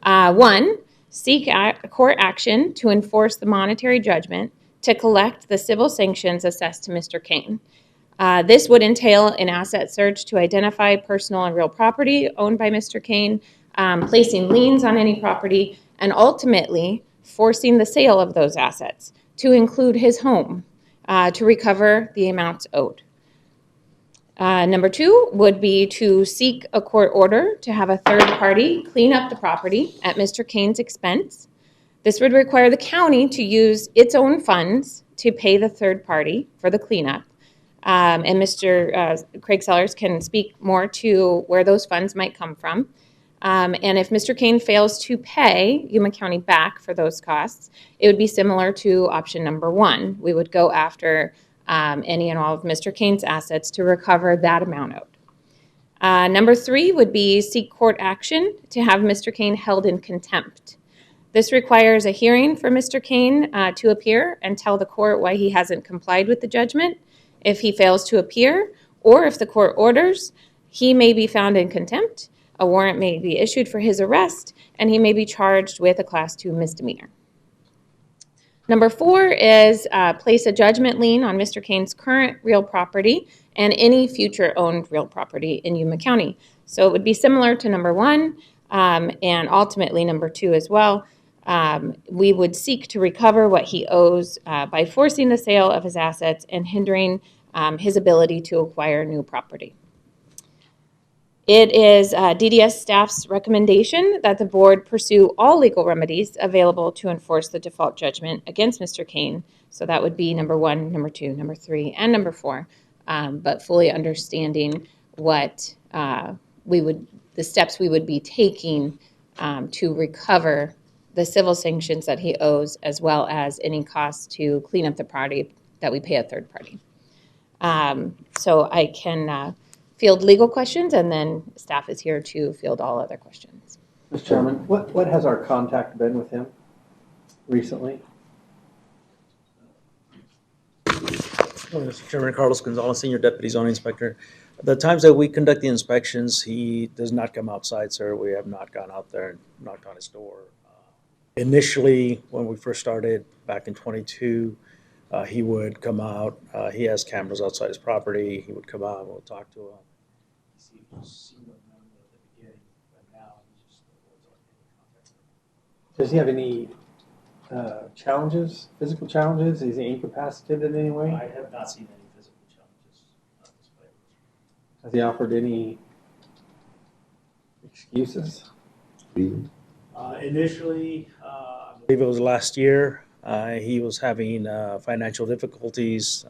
1, seek court action to enforce the monetary judgment to collect the civil sanctions assessed to Mr. Kane. This would entail an asset search to identify personal and real property owned by Mr. Kane, placing liens on any property, and ultimately forcing the sale of those assets to include his home to recover the amounts owed. Number 2 would be to seek a court order to have a third party clean up the property at Mr. Kane's expense. This would require the county to use its own funds to pay the third party for the cleanup. And Mr. Craig Sellers can speak more to where those funds might come from. And if Mr. Kane fails to pay Yuma County back for those costs, it would be similar to option number 1. We would go after any and all of Mr. Kane's assets to recover that amount owed. Number 3 would be seek court action to have Mr. Kane held in contempt. This requires a hearing for Mr. Kane to appear and tell the court why he hasn't complied with the judgment. If he fails to appear, or if the court orders, he may be found in contempt, a warrant may be issued for his arrest, and he may be charged with a Class 2 misdemeanor. Number 4 is place a judgment lien on Mr. Kane's current real property and any future owned real property in Yuma County. So it would be similar to number 1 and ultimately number 2 as well. We would seek to recover what he owes by forcing the sale of his assets and hindering his ability to acquire new property. It is DDS staff's recommendation that the board pursue all legal remedies available to enforce the default judgment against Mr. Kane. So that would be number 1, number 2, number 3, and number 4, but fully understanding what the steps we would be taking to recover the civil sanctions that he owes, as well as any costs to clean up the property that we pay a third party. So I can field legal questions, and then staff is here to field all other questions. Mr. Chairman, what has our contact been with him recently? Mr. Chairman, Carlos Gonzalez, Senior Deputy Zoning Inspector. The times that we conduct the inspections, he does not come outside, sir. We have not gone out there and knocked on his door. Initially, when we first started back in 22, he would come out. He has cameras outside his property. He would come out and we'll talk to him. Does he have any challenges, physical challenges? Is he incapacitated in any way? I have not seen any physical challenges displayed. Has he offered any excuses? Initially, I believe it was last year, he was having financial difficulties.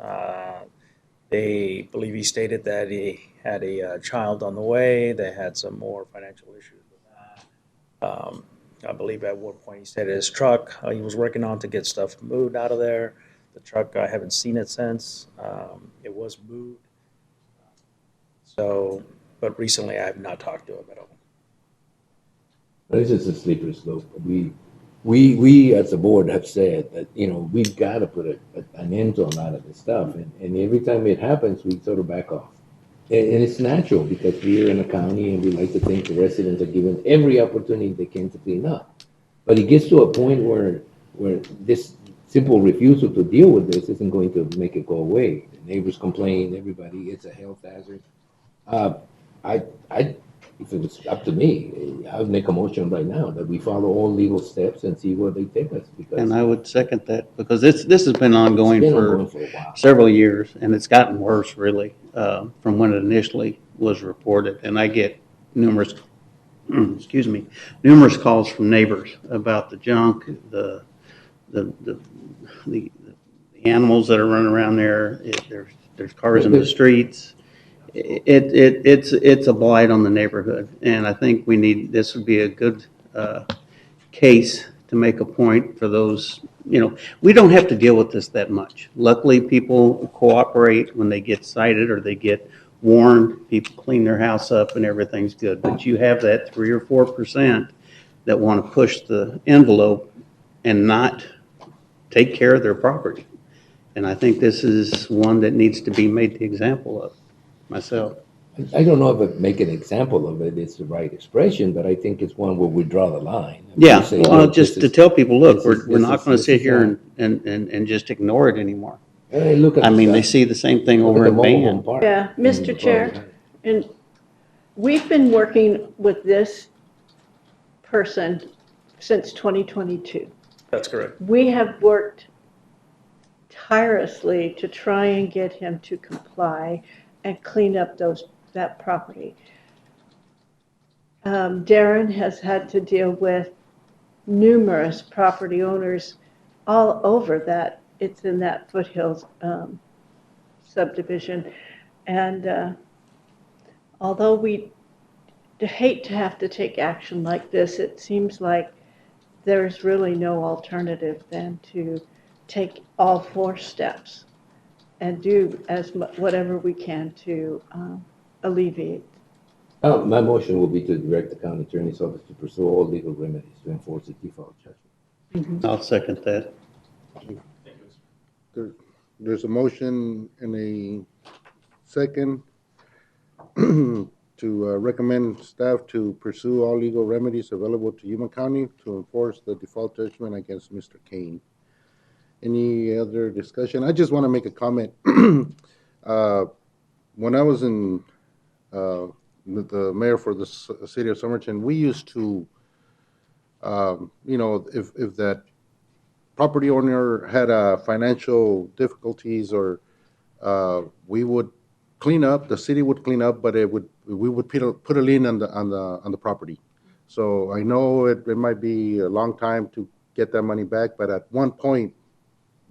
They believe he stated that he had a child on the way. They had some more financial issues with that. I believe at one point he said his truck, he was working on to get stuff moved out of there. The truck, I haven't seen it since. It was moved. So, but recently I have not talked to him at all. This is a slippery slope. We as a board have said that, we've got to put an end to a lot of this stuff. And every time it happens, we sort of back off. And it's natural because we're in a county and we like to think the residents are given every opportunity they can to clean up. But it gets to a point where this simple refusal to deal with this isn't going to make it go away. The neighbors complain, everybody, it's a health hazard. If it was up to me, I would make a motion right now that we follow all legal steps and see where they take us. Because And I would second that, because this has been ongoing for a while. several years, and it's gotten worse, really, from when it initially was reported. And I get numerous calls from neighbors about the junk, the animals that are running around there. There's cars in the streets. It's a blight on the neighborhood, and I think this would be a good case to make a point for those. We don't have to deal with this that much. Luckily, people cooperate when they get cited or they get warned. People clean their house up and everything's good. But you have that 3 or 4% that want to push the envelope and not take care of their property. And I think this is one that needs to be made the example of. Myself. I don't know if make an example of it is the right expression, but I think it's one where we draw the line. Yeah, well, just to tell people, look, we're not going to sit here and just ignore it anymore. Hey, look at they see the same thing over in Bain. Yeah, Mr. Chair, and we've been working with this person since 2022. That's correct. We have worked tirelessly to try and get him to comply and clean up that property. Darren has had to deal with numerous property owners all over that. It's in that Foothills subdivision. And although we hate to have to take action like this, it seems like there's really no alternative than to take all 4 steps and do whatever we can to alleviate. My motion will be to direct the county attorney's office to pursue all legal remedies to enforce the default judgment. I'll second that. There's a motion and a second to recommend staff to pursue all legal remedies available to Yuma County to enforce the default judgment against Mr. Kane. Any other discussion? I just want to make a comment. when I was in the mayor for the city of Somerton, we used to, if that property owner had financial difficulties, or we would clean up, the city would clean up, but we would put a lien on the property. So I know it might be a long time to get that money back, but at one point,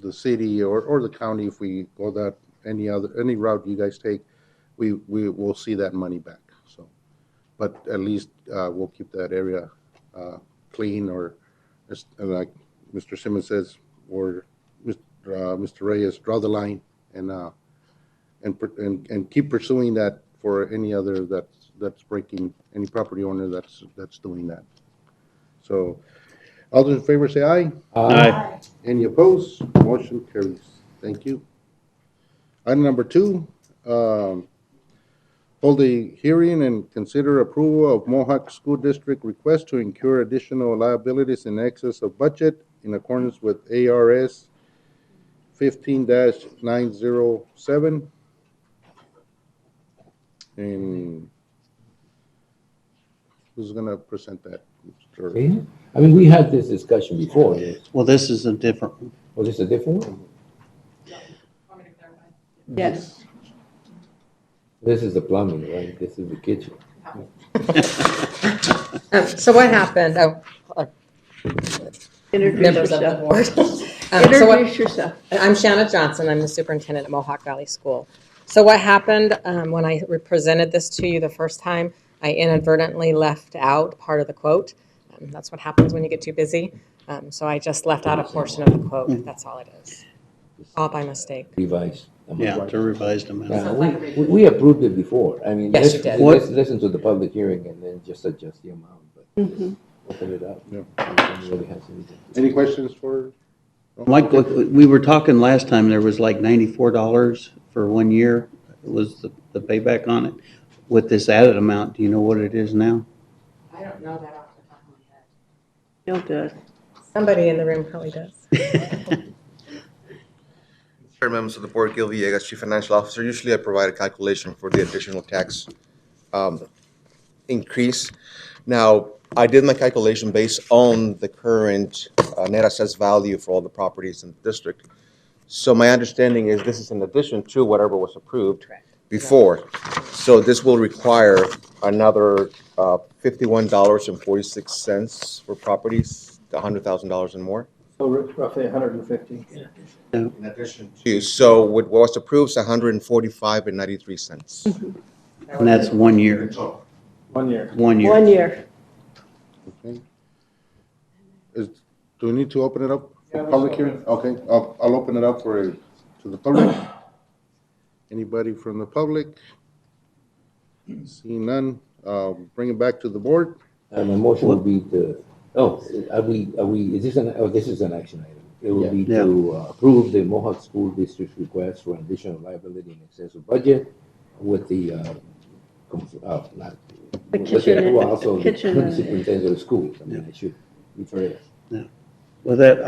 the city or the county, if we go that any route you guys take, we will see that money back. So, but at least we'll keep that area clean, or like Mr. Simmons says, or Mr. Reyes, draw the line and keep pursuing that for any other that's breaking, any property owner that's doing that. So, all those in favor say aye. Aye. Any opposed? Motion carries. Thank you. Item number 2, hold a hearing and consider approval of Mohawk School District request to incur additional liabilities in excess of budget in accordance with ARS 15-907. And who's going to present that? Mr. I mean, we had this discussion before. Well, this is a different one. Oh, this is a different one? Yes. This is the plumbing, right? This is the kitchen. So what happened? Introduce Members of the yourself. board. Introduce yourself. I'm Shanna Johnson. I'm the superintendent at Mohawk Valley School. So what happened when I presented this to you the first time, I inadvertently left out part of the quote. That's what happens when you get too busy. So I just left out a portion of the quote. That's all it is. All by mistake. Revised. Yeah, to revised amount. Yeah, we approved it before. I mean, Yes, you did. let's listen to the public hearing and then just adjust the amount, but open it up. Yeah. Anybody has anything? Any questions for? Mike, we were talking last time, there was like $94 for 1 year, was the payback on it. With this added amount, do you know what it is now? I don't know that off the top of my head. Bill does. Somebody in the room probably does. Chair, members of the board, Gil Villegas, Chief Financial Officer. Usually I provide a calculation for the additional tax increase. Now, I did my calculation based on the current net assessed value for all the properties in the district. So my understanding is this is in addition to whatever was approved before. So this will require another $51.46 for properties, $100,000 and more. So roughly 150. In addition to, so what was approved is 145.93 cents. And that's 1 year. 1 year. 1 year. 1 year. Okay. Do we need to open it up for public hearing? Okay, I'll open it up to the public. Anybody from the public? Seeing none, bring it back to the board. My motion would be to, is this this is an action item. It will be to approve the Mohawk School District's request for additional liability in excess of budget with the kitchen. Also the Kitchen. superintendent of schools. I mean, I should refer it. Yeah. Well, that,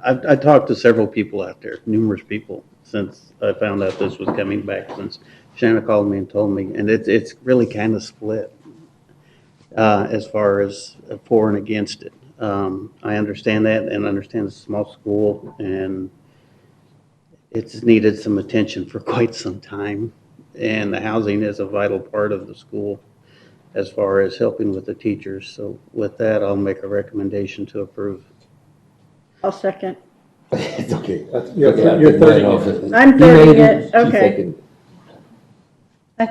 I talked to several people out there, numerous people, since I found out this was coming back, since Shanna called me and told me, and it's really kind of split as far as for and against it. I understand that and understand it's a small school and it's needed some attention for quite some time. And the housing is a vital part of the school as far as helping with the teachers. So with that, I'll make a recommendation to approve. I'll second. It's okay. You're thirding it. I'm thirding it, She okay. seconded. I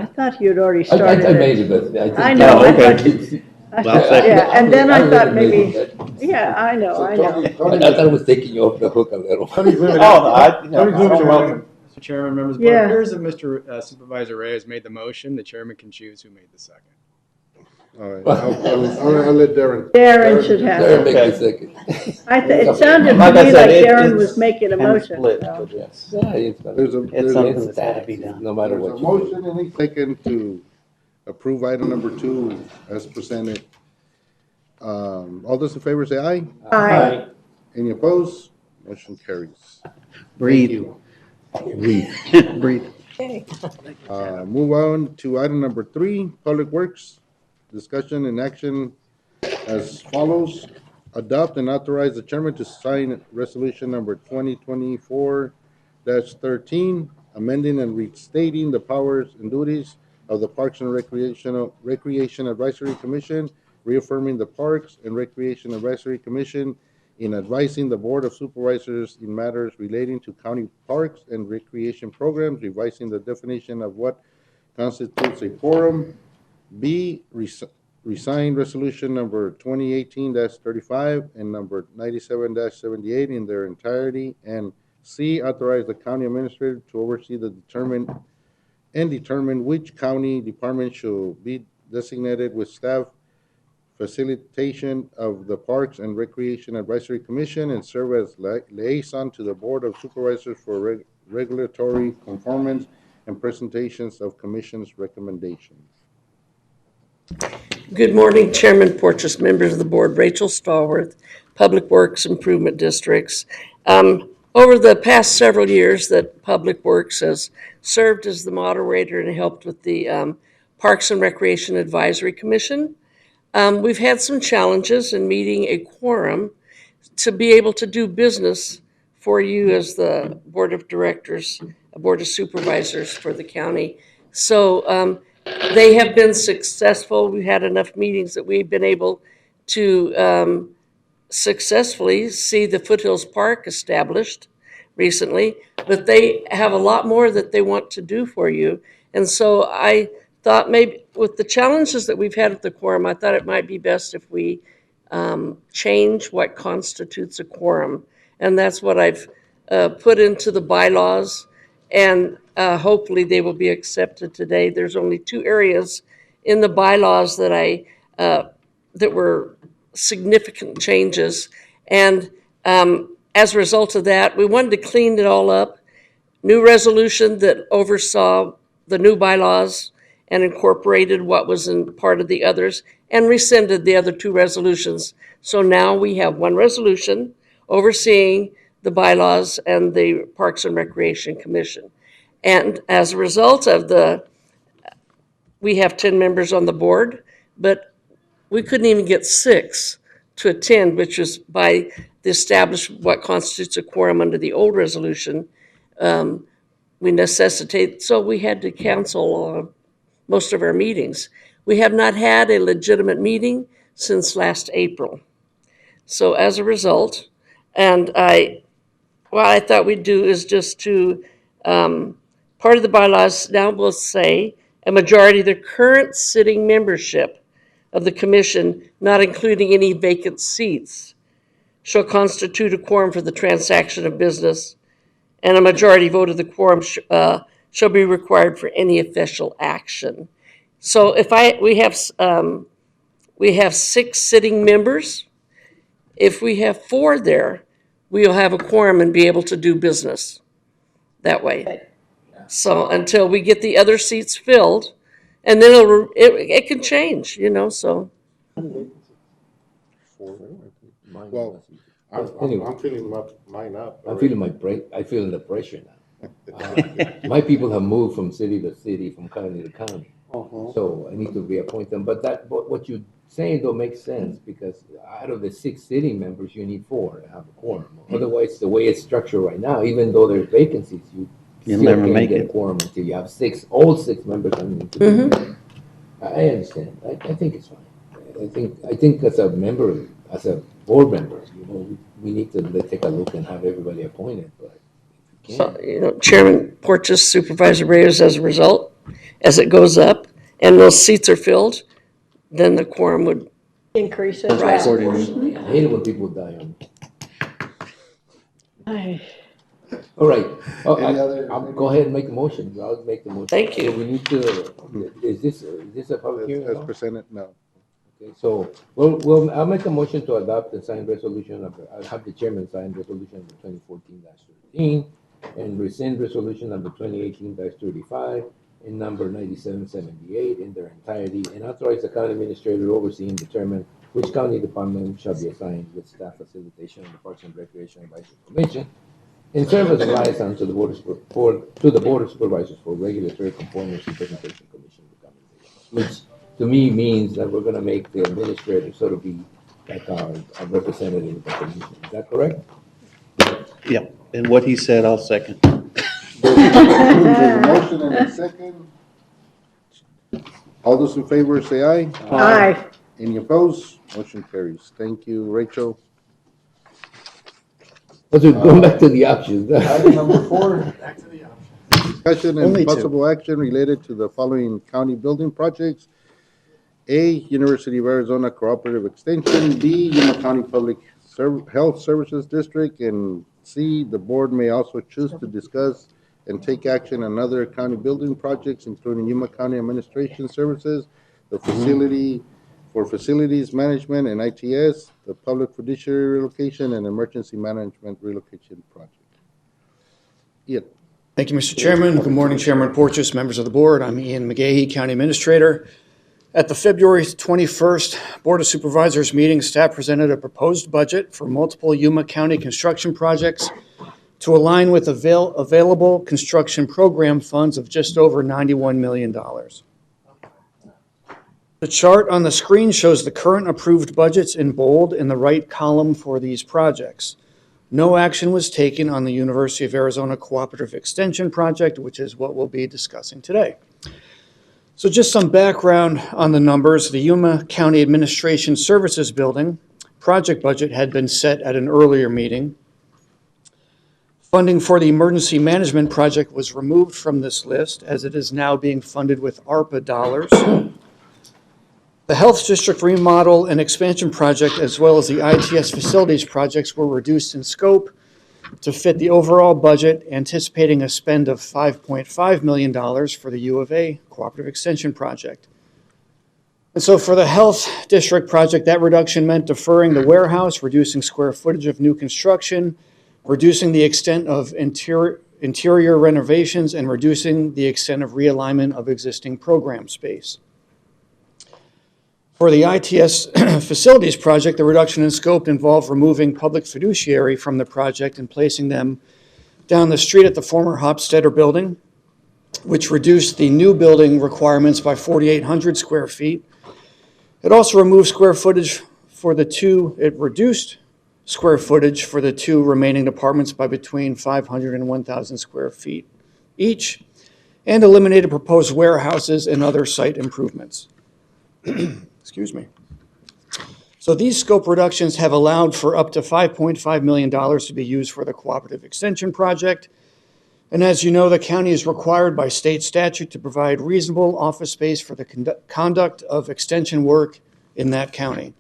thought you had already I started made it. it, but I think. I know, I okay. thought, yeah, and then I thought maybe, yeah, I know. I thought I was taking you off the hook a little. Tony's moving You're welcome. Mr. Chairman, members of the board, Yeah. it appears that Mr. Supervisor Reyes made the motion. The chairman can choose who made the second. All right, I'll let Darren. Darren should have Darren it. make the second. It sounded to me Like like I said, Darren it's was making a kind of motion. split, so. but yes. Yeah, it's There's It's something that's got to be done. no matter There's a what you do. motion and a second to approve item number 2 as presented. All those in favor say aye. Aye. Any opposed? Motion carries. Breathe. Breathe. Breathe. Okay. Move on to item number 3, Public Works. Discussion and action as follows. Adopt and authorize the chairman to sign resolution number 2024-13, amending and restating the powers and duties of the Parks and Recreation Advisory Commission, reaffirming the Parks and Recreation Advisory Commission in advising the Board of Supervisors in matters relating to county parks and recreation programs, revising the definition of what constitutes a quorum. B, resign resolution number 2018-35 and number 97-78 in their entirety. And C, authorize the county administrator to oversee the determine which county department shall be designated with staff facilitation of the Parks and Recreation Advisory Commission and serve as liaison to the Board of Supervisors for regulatory conformance and presentations of Commission's recommendations. Good morning, Chairman Porteous, members of the board, Rachel Stallworth, Public Works Improvement Districts. Over the past several years that Public Works has served as the moderator and helped with the Parks and Recreation Advisory Commission, we've had some challenges in meeting a quorum to be able to do business for you as the Board of Directors, Board of Supervisors for the county. So they have been successful. We've had enough meetings that we've been able to successfully see the Foothills Park established recently, but they have a lot more that they want to do for you. And so I thought maybe with the challenges that we've had with the quorum, I thought it might be best if we change what constitutes a quorum. And that's what I've put into the bylaws, and hopefully they will be accepted today. There's only 2 areas in the bylaws that that were significant changes. And as a result of that, we wanted to clean it all up. New resolution that oversaw the new bylaws and incorporated what was in part of the others and rescinded the other 2 resolutions. So now we have 1 resolution overseeing the bylaws and the Parks and Recreation Commission. And as a result of we have 10 members on the board, but we couldn't even get 6 to attend, which was by the established what constitutes a quorum under the old resolution. We necessitate, so we had to cancel most of our meetings. We have not had a legitimate meeting since last April. So as a result, and what I thought we'd do is just to, part of the bylaws now will say a majority of the current sitting membership of the commission, not including any vacant seats, shall constitute a quorum for the transaction of business, and a majority vote of the quorum shall be required for any official action. So if we have 6 sitting members. If we have 4 there, we'll have a quorum and be able to do business that way. So until we get the other seats filled, and then it can change, so. Well, I'm filling mine up. I'm feeling I'm feeling the pressure now. My people have moved from city to city, from county to county. So I need to reappoint them. But what you're saying though makes sense, because out of the 6 sitting members, you need 4 to have a quorum. Otherwise, the way it's structured right now, even though there's vacancies, you still can't get a quorum until you have 6, all 6 members coming into the meeting. I understand. I think it's fine. I think as a member, as a board member, we need to take a look and have everybody appointed. But So, Chairman Porteous, Supervisor Reyes, as a result, as it goes up and those seats are filled, then the quorum would increase it. rise. I hate it when people die on me. All right. I'll go ahead and make the motion. I'll make the motion. Thank you. So we need to, is this a public hearing? As presented, no. Okay, so I'll make a motion to adopt the signed resolution I'll have the chairman sign resolution number 2014-13 and rescind resolution number 2018-35 and number 9778 in their entirety, and authorize the county administrator to oversee and determine which county department shall be assigned with staff facilitation of the Parks and Recreation Advisory Commission, In service liaison to the board of supervisors for regulatory conformance implementation commission recommendations, which to me means that we're going to make the administrator sort of be like our representative of the commission. Is that correct? Yeah, and what he said, I'll second. There's a motion and a second. All those in favor say aye. Aye. Any opposed? Motion carries. Thank you, Rachel. Let's go back to the options. Item number 4. Back to the option. Discussion Only and two. possible action related to the following county building projects. A, University of Arizona Cooperative Extension. B, Yuma County Public Health Services District. And C, the board may also choose to discuss and take action on other county building projects, including Yuma County Administration Services, the facility for facilities management and ITS, the public fiduciary relocation, and emergency management relocation project. Ian. Thank you, Mr. Chairman. Good morning, Chairman Porteous, members of the board. I'm Ian McGahey, County Administrator. At the February 21st Board of Supervisors meeting, staff presented a proposed budget for multiple Yuma County construction projects to align with available construction program funds of just over $91 million. The chart on the screen shows the current approved budgets in bold in the right column for these projects. No action was taken on the University of Arizona Cooperative Extension Project, which is what we'll be discussing today. So just some background on the numbers. The Yuma County Administration Services Building project budget had been set at an earlier meeting. Funding for the emergency management project was removed from this list as it is now being funded with ARPA dollars. The Health District Remodel and Expansion Project, as well as the ITS Facilities projects, were reduced in scope to fit the overall budget, anticipating a spend of $5.5 million for the U of A Cooperative Extension Project. And so for the Health District project, that reduction meant deferring the warehouse, reducing square footage of new construction, reducing the extent of interior renovations, and reducing the extent of realignment of existing program space. For the ITS Facilities project, the reduction in scope involved removing public fiduciary from the project and placing them down the street at the former Hofstadter building, which reduced the new building requirements by 4,800 square feet. It also removed square footage for it reduced square footage for the two remaining departments by between 500 and 1,000 square feet each, and eliminated proposed warehouses and other site improvements. Excuse me. So these scope reductions have allowed for up to $5.5 million to be used for the Cooperative Extension Project. And as you know, the county is required by state statute to provide reasonable office space for the conduct of extension work in that county.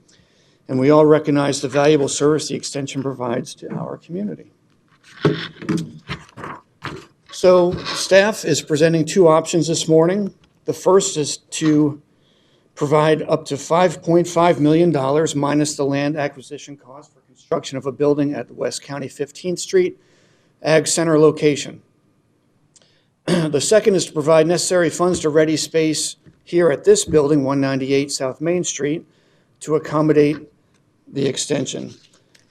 And we all recognize the valuable service the extension provides to our community. So staff is presenting two options this morning. The first is to provide up to $5.5 million minus the land acquisition cost for construction of a building at the West County 15th Street Ag Center location. The second is to provide necessary funds to ready space here at this building, 198 South Main Street, to accommodate the extension.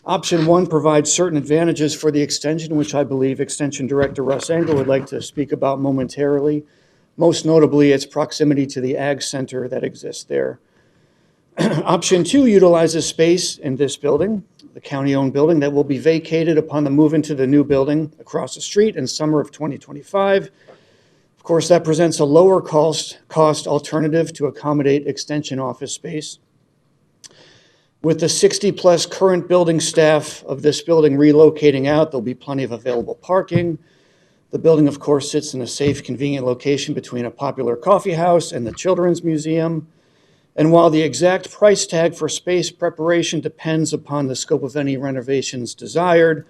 Option one provides certain advantages for the extension, which I believe Extension Director Russ Engel would like to speak about momentarily. Most notably, its proximity to the Ag Center that exists there. Option two utilizes space in this building, the county-owned building, that will be vacated upon the move into the new building across the street in summer of 2025. Of course, that presents a lower cost alternative to accommodate extension office space. With the 60-plus current building staff of this building relocating out, there'll be plenty of available parking. The building, of course, sits in a safe, convenient location between a popular coffee house and the Children's Museum. And while the exact price tag for space preparation depends upon the scope of any renovations desired,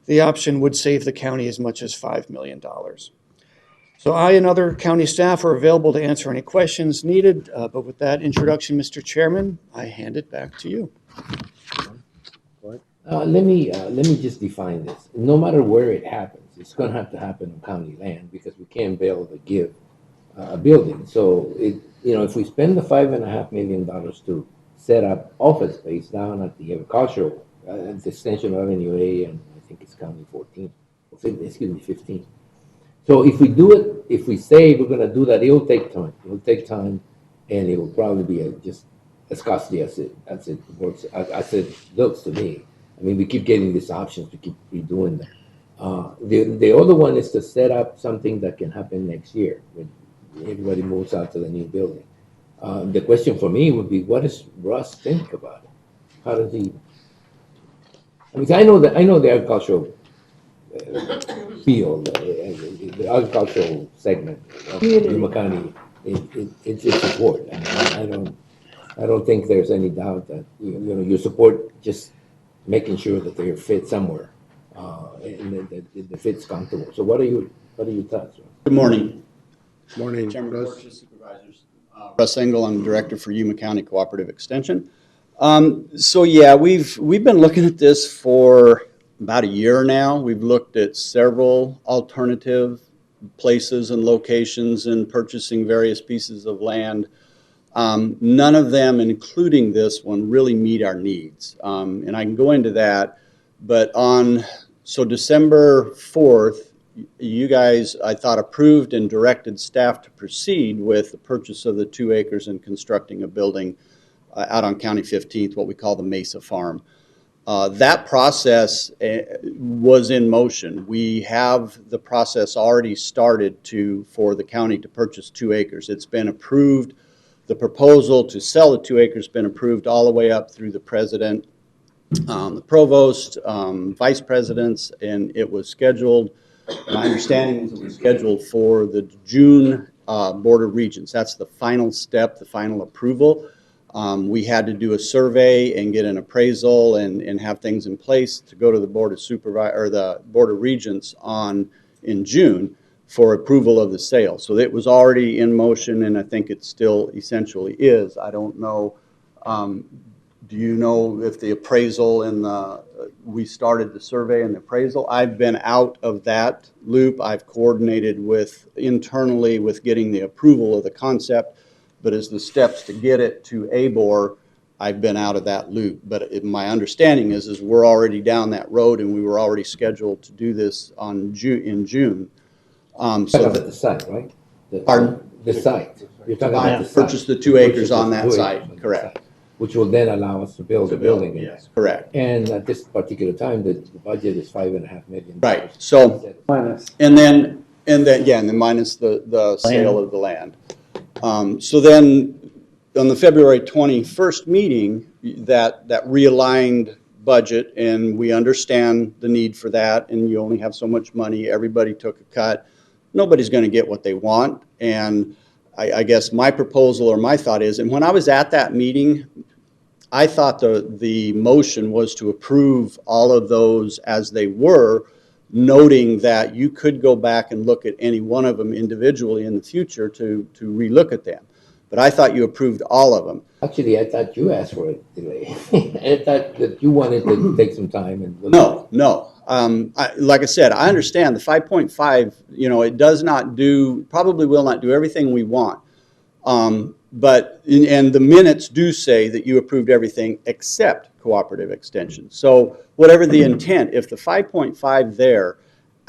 the option would save the county as much as $5 million. So I and other county staff are available to answer any questions needed. But with that introduction, Mr. Chairman, I hand it back to you. Let me just define this. No matter where it happens, it's going to happen on county land because we can't be able to give a building. So if we spend the $5.5 million to set up office space down at the agricultural, the extension of Avenue A, and I think it's County 14 excuse me, 15. So if we do it, if we say we're gonna do that, it'll take time. It'll take time, and it will probably be just as costly as it works, as it looks to me. I mean, we keep getting these options to keep redoing them. The other one is to set up something that can happen next year when everybody moves out to the new building. The question for me would be, what does Russ think about it? How does he? I mean, I know the agricultural field, the agricultural segment of Yuma County, it's support. I don't think there's any doubt that you support just making sure that they're fit somewhere, and that the fit's comfortable. So what are your thoughts? Good morning. Morning, Chairman, Russ. Board of Supervisors. Russ Engel, I'm Director for Yuma County Cooperative Extension. So yeah, we've been looking at this for about a year now. We've looked at several alternative places and locations and purchasing various pieces of land. None of them, including this one, really meet our needs. And I can go into that, but so December 4th, you guys, I thought, approved and directed staff to proceed with the purchase of the 2 acres and constructing a building out on County 15th, what we call the Mesa Farm. That process was in motion. We have the process already started for the county to purchase 2 acres. It's been approved. The proposal to sell the 2 acres has been approved all the way up through the president, the provost, vice presidents, and it was scheduled. My understanding is it was scheduled for the June Board of Regents. That's the final step, the final approval. We had to do a survey and get an appraisal and have things in place to go to the Board of the Board of Regents in June for approval of the sale. So it was already in motion, and I think it still essentially is. I don't know. Do you know if the appraisal and we started the survey and the appraisal? I've been out of that loop. I've coordinated internally with getting the approval of the concept, but as the steps to get it to ABOR, I've been out of that loop. But my understanding is we're already down that road, and we were already scheduled to do this in June. So at the site, right? Pardon? The site. You're talking about the site. Purchase the 2 acres on that site, correct. Which will then allow us to build a building. Yes, correct. And at this particular time, the budget is $5.5 million. Right. So and then minus the sale of the land. So then on the February 21st meeting, that realigned budget, and we understand the need for that, and you only have so much money. Everybody took a cut. Nobody's going to get what they want, and I guess my proposal or my thought is, and when I was at that meeting, I thought the motion was to approve all of those as they were, noting that you could go back and look at any one of them individually in the future to relook at them. But I thought you approved all of them. Actually, I thought you asked for it delay. I thought that you wanted to take some time and look. No. Like I said, I understand the 5.5, it does not probably will not do everything we want. But the minutes do say that you approved everything except cooperative extension. So whatever the intent, if the 5.5 there,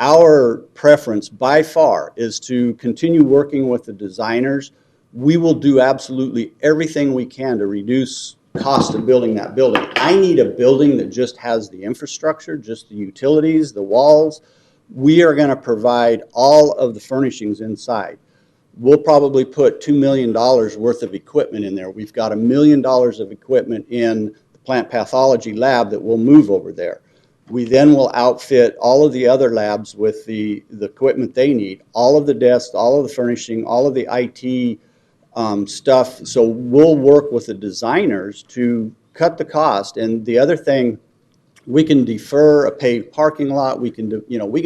our preference by far is to continue working with the designers. We will do absolutely everything we can to reduce cost of building that building. I need a building that just has the infrastructure, just the utilities, the walls. We are going to provide all of the furnishings inside. We'll probably put $2 million worth of equipment in there. We've got $1 million of equipment in the plant pathology lab that we'll move over there. We then will outfit all of the other labs with the equipment they need, all of the desks, all of the furnishing, all of the IT stuff. So we'll work with the designers to cut the cost. And the other thing, we can defer a paved parking lot. We can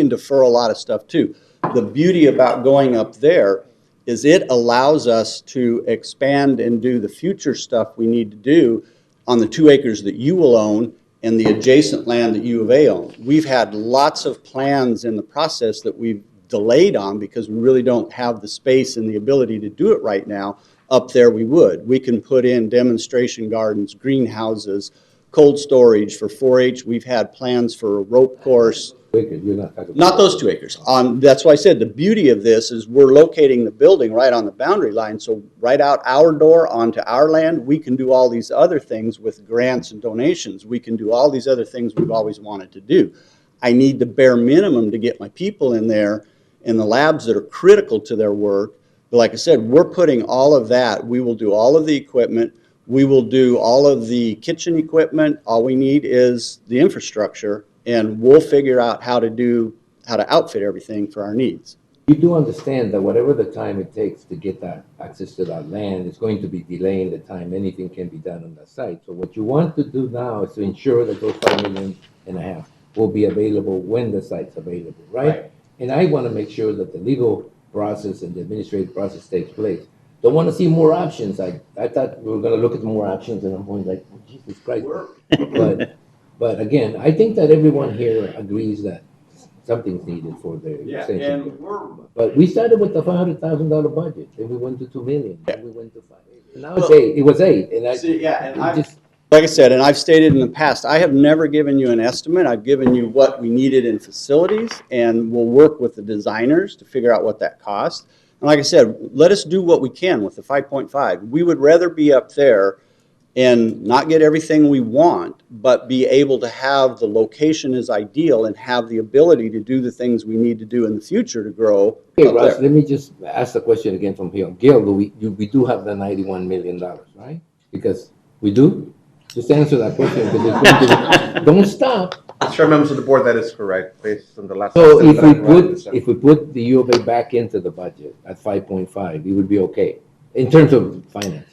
defer a lot of stuff too. The beauty about going up there is it allows us to expand and do the future stuff we need to do on the 2 acres that you will own and the adjacent land that U of A owns. We've had lots of plans in the process that we've delayed on because we really don't have the space and the ability to do it right now. Up there we would. We can put in demonstration gardens, greenhouses, cold storage, for 4-H. We've had plans for a rope course. You're not talking about. Not those 2 acres. That's why I said the beauty of this is we're locating the building right on the boundary line. So right out our door onto our land, we can do all these other things with grants and donations. We can do all these other things we've always wanted to do. I need the bare minimum to get my people in there in the labs that are critical to their work. But like I said, we're putting all of that. We will do all of the equipment. We will do all of the kitchen equipment. All we need is the infrastructure, and we'll figure out how to outfit everything for our needs. You do understand that whatever the time it takes to get that access to that land is going to be delaying the time anything can be done on that site. So what you want to do now is to ensure that those $5.5 million will be available when the site's available, right? And I want to make sure that the legal process and the administrative process takes place. Don't want to see more options. I thought we were going to look at more options, and I'm going like, oh, Jesus Christ. But again, I think that everyone here agrees that something's needed for the extension. But we started with the $500,000 budget, then we went to $2 million, then we went to $5 million. Now it's $8. It was $8, and like I said, and I've stated in the past, I have never given you an estimate. I've given you what we needed in facilities, and we'll work with the designers to figure out what that costs. And like I said, let us do what we can with the 5.5. We would rather be up there and not get everything we want, but be able to have the location is ideal and have the ability to do the things we need to do in the future to grow. Okay, Russ, let me just ask the question again from here. Gil, we do have the $91 million, right? Because we do? Just answer that question. Don't stop. Sure, members of the board, that is correct, based on the last. So if we put the U of A back into the budget at 5.5, it would be okay in terms of finances.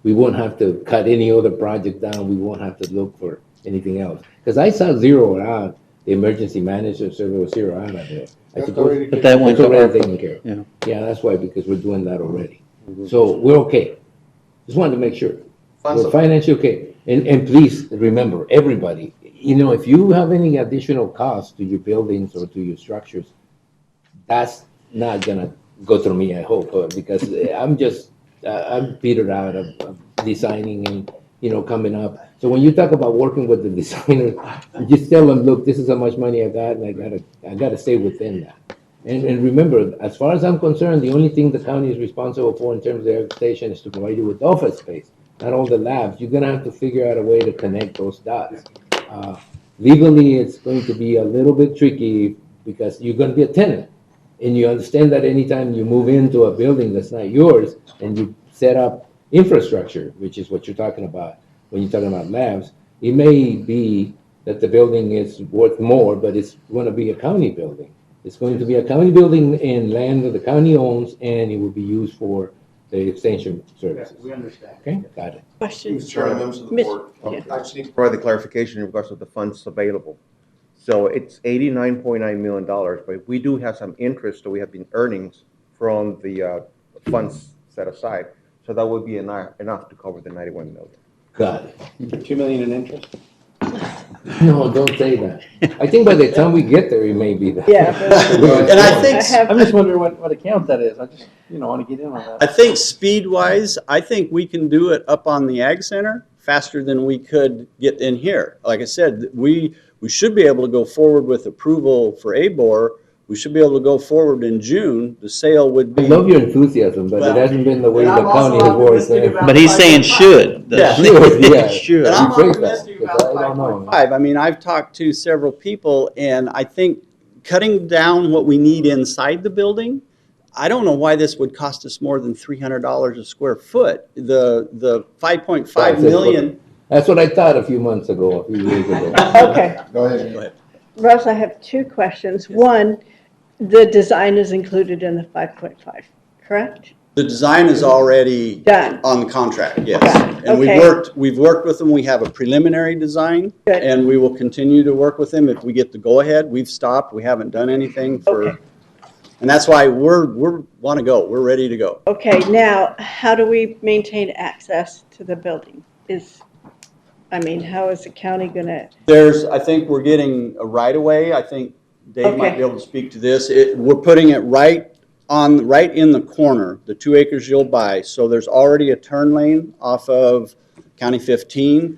We won't have to cut any other project down. We won't have to look for anything else. Because I saw zero out, the emergency manager service was zero out of there. I suppose But that went it's to already ARPA. taken care of. Yeah. Yeah, that's why, because we're doing that already. So we're okay. Just wanted to make sure. We're financially okay. And please remember, everybody, if you have any additional costs to your buildings or to your structures, that's not gonna go through me, I hope, because I'm petered out of designing and, coming up. So when you talk about working with the designer, just tell them, look, this is how much money I got, and I gotta stay within that. And remember, as far as I'm concerned, the only thing the county is responsible for in terms of their station is to provide you with office space, not all the labs. You're gonna have to figure out a way to connect those dots. Legally, it's going to be a little bit tricky because you're gonna be a tenant. And you understand that anytime you move into a building that's not yours and you set up infrastructure, which is what you're talking about when you're talking about labs, it may be that the building is worth more, but it's going to be a county building. It's going to be a county building in land that the county owns, and it will be used for the extension services. We understand. Okay, got it. Questions? Mr. Chairman, members of the board, I just need to provide the clarification in regards to the funds available. So it's $89.9 million, but we do have some interest, so we have been earnings from the funds set aside. So that would be enough to cover the $91 million. Got it. $2 million in interest? No, don't say that. I think by the time we get there, it may be that. Yeah. And I think, I'm just wondering what account that is. I just, want to get in on that. I think speed-wise, I think we can do it up on the Ag Center faster than we could get in here. Like I said, we should be able to go forward with approval for ABOR. We should be able to go forward in June. The sale would be. I love your enthusiasm, but it hasn't been the way the county has worked. But he's saying should. Yeah. Yeah. Should. And I'm Rephrase that, optimistic because about I don't know. 5.5. I mean, I've talked to several people, and I think cutting down what we need inside the building, I don't know why this would cost us more than $300 a square foot. The 5.5 million. That's what I thought a few months ago, a few years ago. Okay. Go ahead. Go ahead. Russ, I have two questions. One, the design is included in the 5.5, correct? The design is already Done. on the contract, yes. Done. And Okay. we've worked with them. We have a preliminary design. Good. And we will continue to work with them if we get the go-ahead. We've stopped. We haven't done anything for, Okay. and that's why we're want to go. We're ready to go. Okay, now, how do we maintain access to the building? How is the county gonna, I think we're getting a right-of-way. I think Dave might Okay. be able to speak to this. We're putting it right in the corner, the 2 acres you'll buy. So there's already a turn lane off of County 15.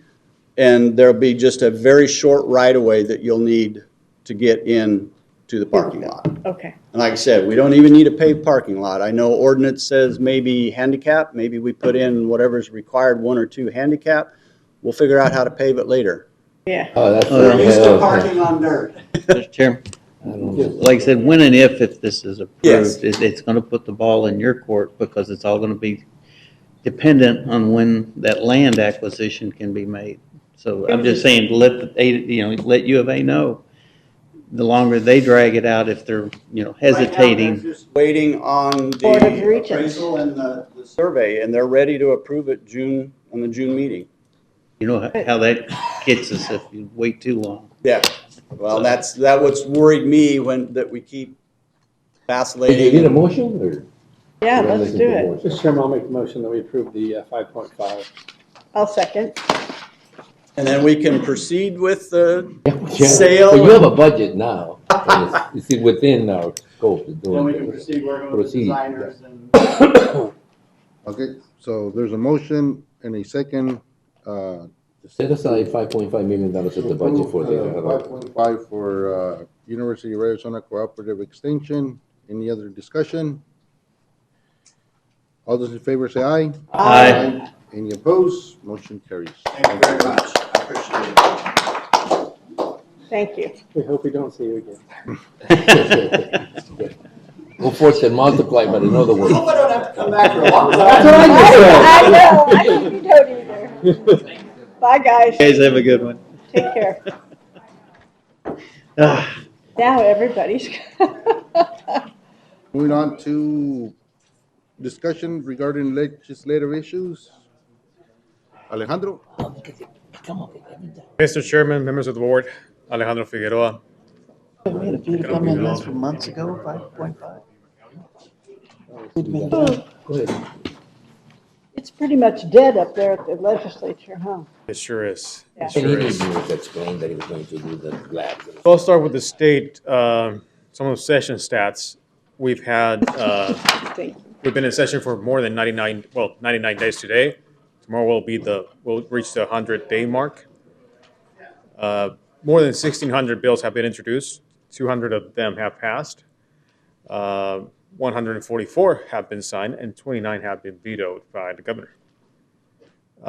and there'll be just a very short right-of-way that you'll need to get in to the parking lot. Okay. And like I said, we don't even need a paved parking lot. I know ordinance says maybe handicap, maybe we put in whatever's required, 1 or 2 handicap. We'll figure out how to pave it later. Yeah. Oh, that's. We're used to parking on dirt. Mr. Chairman, like I said, when and if this is Yes. approved, it's going to put the ball in your court because it's all going to be dependent on when that land acquisition can be made. So I'm just saying, let U of A know. The longer they drag it out, if they're, hesitating. Just waiting on Board of the Regents. appraisal and the survey, and they're ready to approve it on the June meeting. You know how that gets us if you wait too long. Yeah, well, that what's worried me that we keep Do you vacillating. need a motion or? Yeah, Or let's listen do to the it. board? Mr. Chairman, I'll make the motion that we approve the 5.5. I'll second. And then we can proceed with the Yeah, sale. but you have a budget now. And it's within our scope to do it. Then we can proceed working with the Proceed, designers and. Okay, so there's a motion and a second. Set aside $5.5 million at the budget for the. 5.5 for University of Arizona Cooperative Extension. Any other discussion? All those in favor say aye. Aye. Any opposed? Motion carries. Thank you very much. I appreciate it. Thank you. We hope we don't see you again. Go forth and multiply, but in other words. I don't have to come back for a long time. That's what I just said. I know, I think you don't either. Bye, guys. Guys, have a good one. Take care. Ah. Now everybody's. Moving on to discussion regarding legislative issues. Alejandro? Mr. Chairman, members of the board, Alejandro Figueroa. I made a few comments from months ago, 5.5. Go ahead. It's pretty much dead up there at the legislature, huh? It sure is. Yeah. It sure And he is. needs to explain that he was going to do the labs. So I'll start with the state, some of the session stats. We've had, Thank you. we've been in session for more than 99 days today. Tomorrow we'll reach the 100-day mark. More than 1,600 bills have been introduced. 200 of them have passed. 144 have been signed, and 29 have been vetoed by the governor.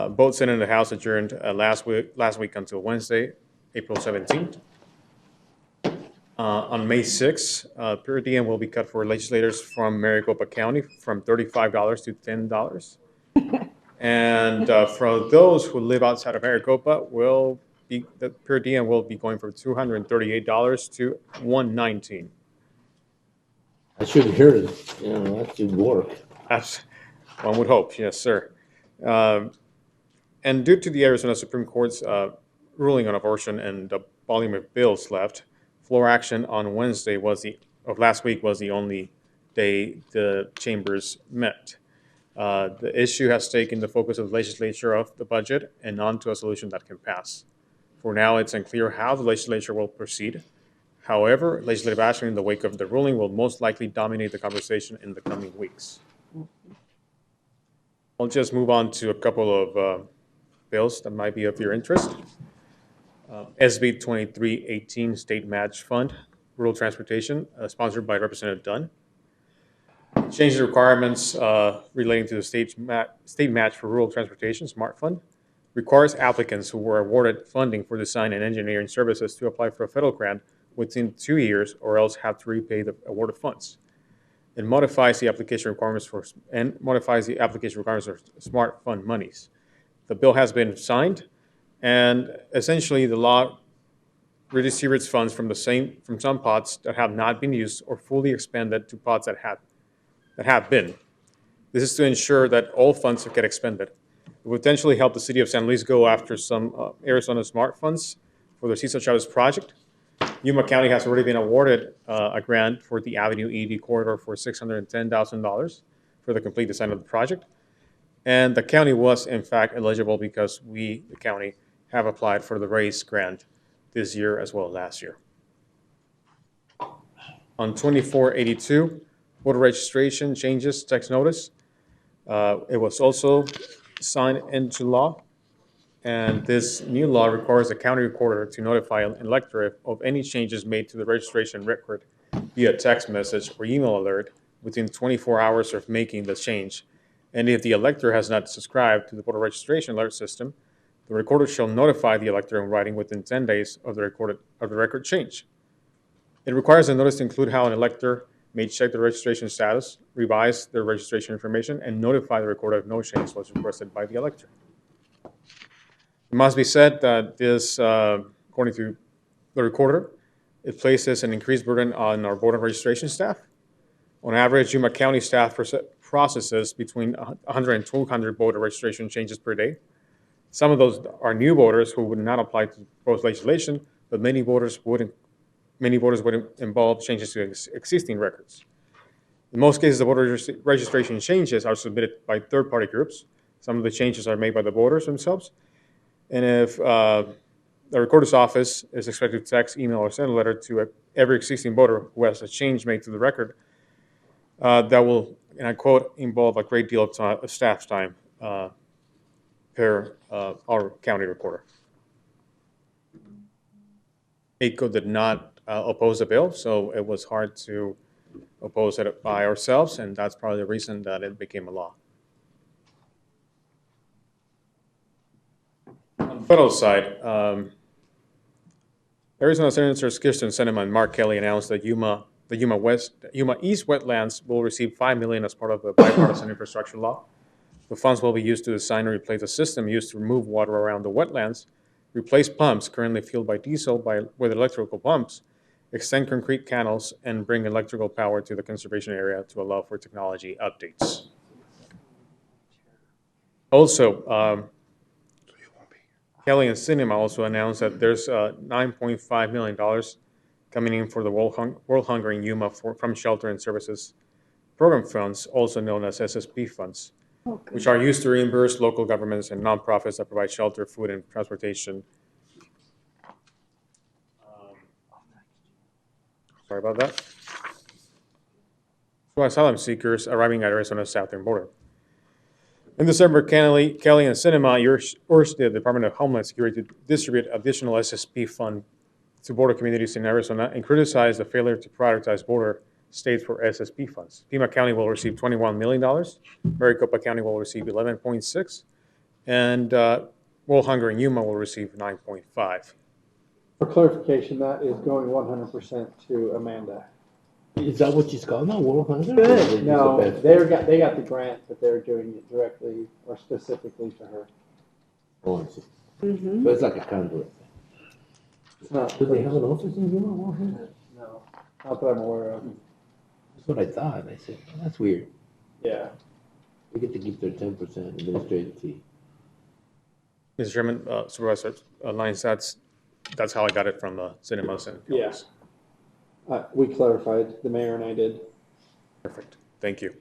Both Senate and the House adjourned last week until Wednesday, April 17th. On May 6th, per diem will be cut for legislators from Maricopa County from $35 to $10. And for those who live outside of Maricopa, the per diem will be going from $238 to $119. I should hear it, that should work. One would hope, yes, sir. And due to the Arizona Supreme Court's ruling on abortion and the volume of bills left, floor action on Wednesday of last week was the only day the chambers met. The issue has taken the focus of the legislature off the budget and onto a solution that can pass. For now, it's unclear how the legislature will proceed. However, legislative action in the wake of the ruling will most likely dominate the conversation in the coming weeks. I'll just move on to a couple of bills that might be of your interest. SB 2318 State Match Fund, Rural Transportation, sponsored by Representative Dunn. Change the requirements relating to the state match for rural transportation, SMART Fund, requires applicants who were awarded funding for design and engineering services to apply for a federal grant within 2 years or else have to repay the awarded funds. It modifies the application requirements for SMART Fund monies. The bill has been signed, and essentially the law redistributes funds from some pots that have not been used or fully expended to pots that have been. This is to ensure that all funds get expended. It will potentially help the city of San Luis go after some Arizona SMART funds for the Cesar Chavez project. Yuma County has already been awarded a grant for the Avenue ED corridor for $610,000 for the complete design of the project. And the county was, in fact, eligible because we, the county, have applied for the RAISE grant this year as well as last year. On 2482, voter registration changes text notice. It was also signed into law. And this new law requires the county recorder to notify an elector of any changes made to the registration record via text message or email alert within 24 hours of making the change. And if the elector has not subscribed to the voter registration alert system, the recorder shall notify the elector in writing within 10 days of the record change. It requires a notice to include how an elector may check the registration status, revise their registration information, and notify the recorder if no change was requested by the elector. It must be said that this, according to the recorder, it places an increased burden on our voter registration staff. On average, Yuma County staff processes between 100 and 200 voter registration changes per day. Some of those are new voters who would not apply to proposed legislation, but many voters would involve changes to existing records. In most cases, the voter registration changes are submitted by third-party groups. Some of the changes are made by the voters themselves. And if the recorder's office is expected to text, email, or send a letter to every existing voter who has a change made to the record, that will, and I quote, involve a great deal of staff's time per our county recorder. ACO did not oppose the bill, so it was hard to oppose it by ourselves, and that's probably the reason that it became a law. On the federal side, Arizona Senators Kirsten Sinema and Mark Kelly announced that the Yuma East wetlands will receive $5 million as part of the bipartisan infrastructure law. The funds will be used to design and replace a system used to remove water around the wetlands, replace pumps currently fueled by diesel with electrical pumps, extend concrete canals, and bring electrical power to the conservation area to allow for technology updates. Also, Kelly and Sinema also announced that there's $9.5 million coming in for the World Hunger in Yuma from Shelter and Services Program funds, also known as SSP funds, which are used to reimburse local governments and nonprofits that provide shelter, food, and transportation. Sorry about that. To asylum seekers arriving at Arizona's southern border. In December, Kelly and Sinema urged the Department of Homeland Security to distribute additional SSP fund to border communities in Arizona and criticized the failure to prioritize border states for SSP funds. Pima County will receive $21 million, Maricopa County will receive $11.6, and World Hunger in Yuma will receive $9.5. For clarification, that is going 100% to Amanda. Is that what she's called now, World Hunger? Good. No, they got the grant, but they're doing it directly or specifically to her. Oh, I see. Mhm. So it's like a conduit. It's not. Do they have an office in Yuma, World Hunger? No, not that I'm aware of. That's what I thought. I said, oh, that's weird. Yeah. They get to keep their 10% administrative fee. Mr. Chairman, Supervisor Lyons, that's how I got it from Cinemas and Yes. We clarified, the mayor and I did. Perfect. Thank you.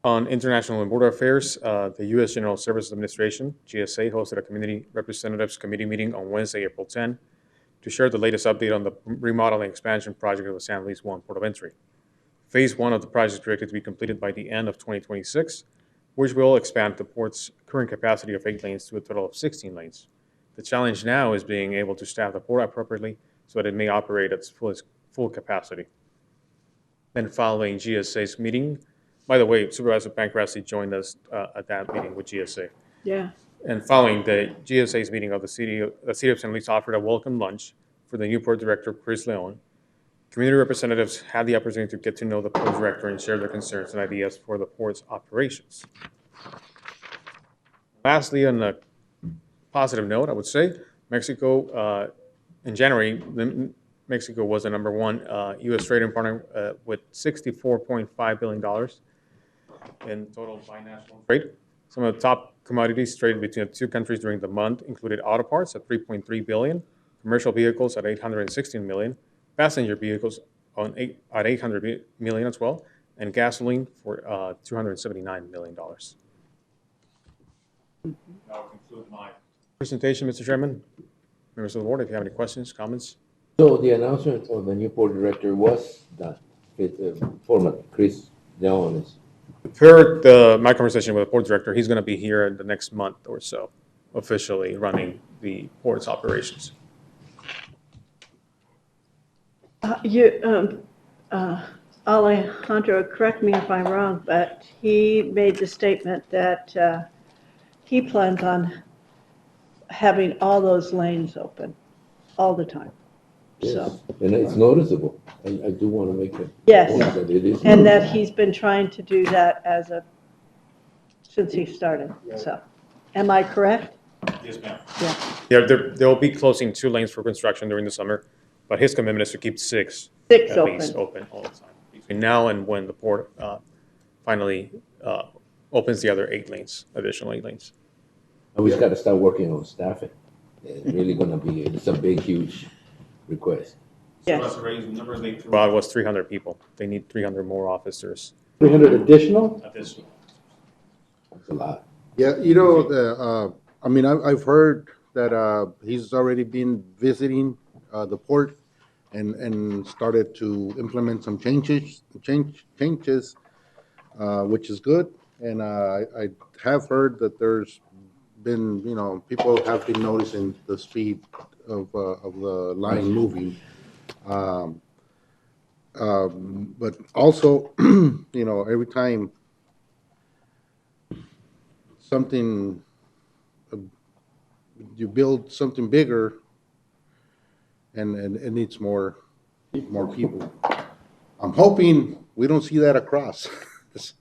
On international and border affairs, the U.S. General Services Administration, GSA, hosted a community representatives committee meeting on Wednesday, April 10, to share the latest update on the remodeling expansion project of the San Luis One Port of Entry. Phase 1 of the project is projected to be completed by the end of 2026, which will expand the port's current capacity of 8 lanes to a total of 16 lanes. The challenge now is being able to staff the port appropriately so that it may operate at its full capacity. Then following GSA's meeting, by the way, Supervisor Pancrasi joined us at that meeting with GSA. Yeah. And following the GSA's meeting of the city of San Luis offered a welcome lunch for the new port director, Chris Leon. Community representatives had the opportunity to get to know the port director and share their concerns and ideas for the port's operations. Lastly, on a positive note, I would say, Mexico, in January, Mexico was the #1 U.S. trading partner with $64.5 billion in total binational trade. Some of the top commodities traded between the two countries during the month included auto parts at $3.3 billion, commercial vehicles at $816 million, passenger vehicles at $800 million as well, and gasoline for $279 million. That will conclude my presentation, Mr. Chairman. Members of the board, if you have any questions, comments. So the announcement of the new port director was done with former Chris Leon is my conversation with the board director, he's going to be here in the next month or so, officially running the board's operations. Alejandro, correct me if I'm wrong, but he made the statement that he plans on having all those lanes open all the time. Yes, So, and it's noticeable. I do want to make it. yes, That it is and that noticeable. he's been trying to do that since he started, so. Am I correct? Yes, ma'am. Yeah. They'll be closing 2 lanes for construction during the summer, but his commitment is to keep 6 Six at least open all the time. Between now and when the port finally opens the other 8 lanes, additional 8 lanes. And we just got to start working on staffing. It's really going to be, it's a big, huge request. So that's the number they threw out was 300 people. They need 300 more officers. 300 additional? Additional. That's a lot. Yeah, I mean, I've heard that he's already been visiting the port and started to implement some changes, which is good. And I have heard that there's been, people have been noticing the speed of the line moving. But also, every time something, you build something bigger, and it needs more people. I'm hoping we don't see that across. Just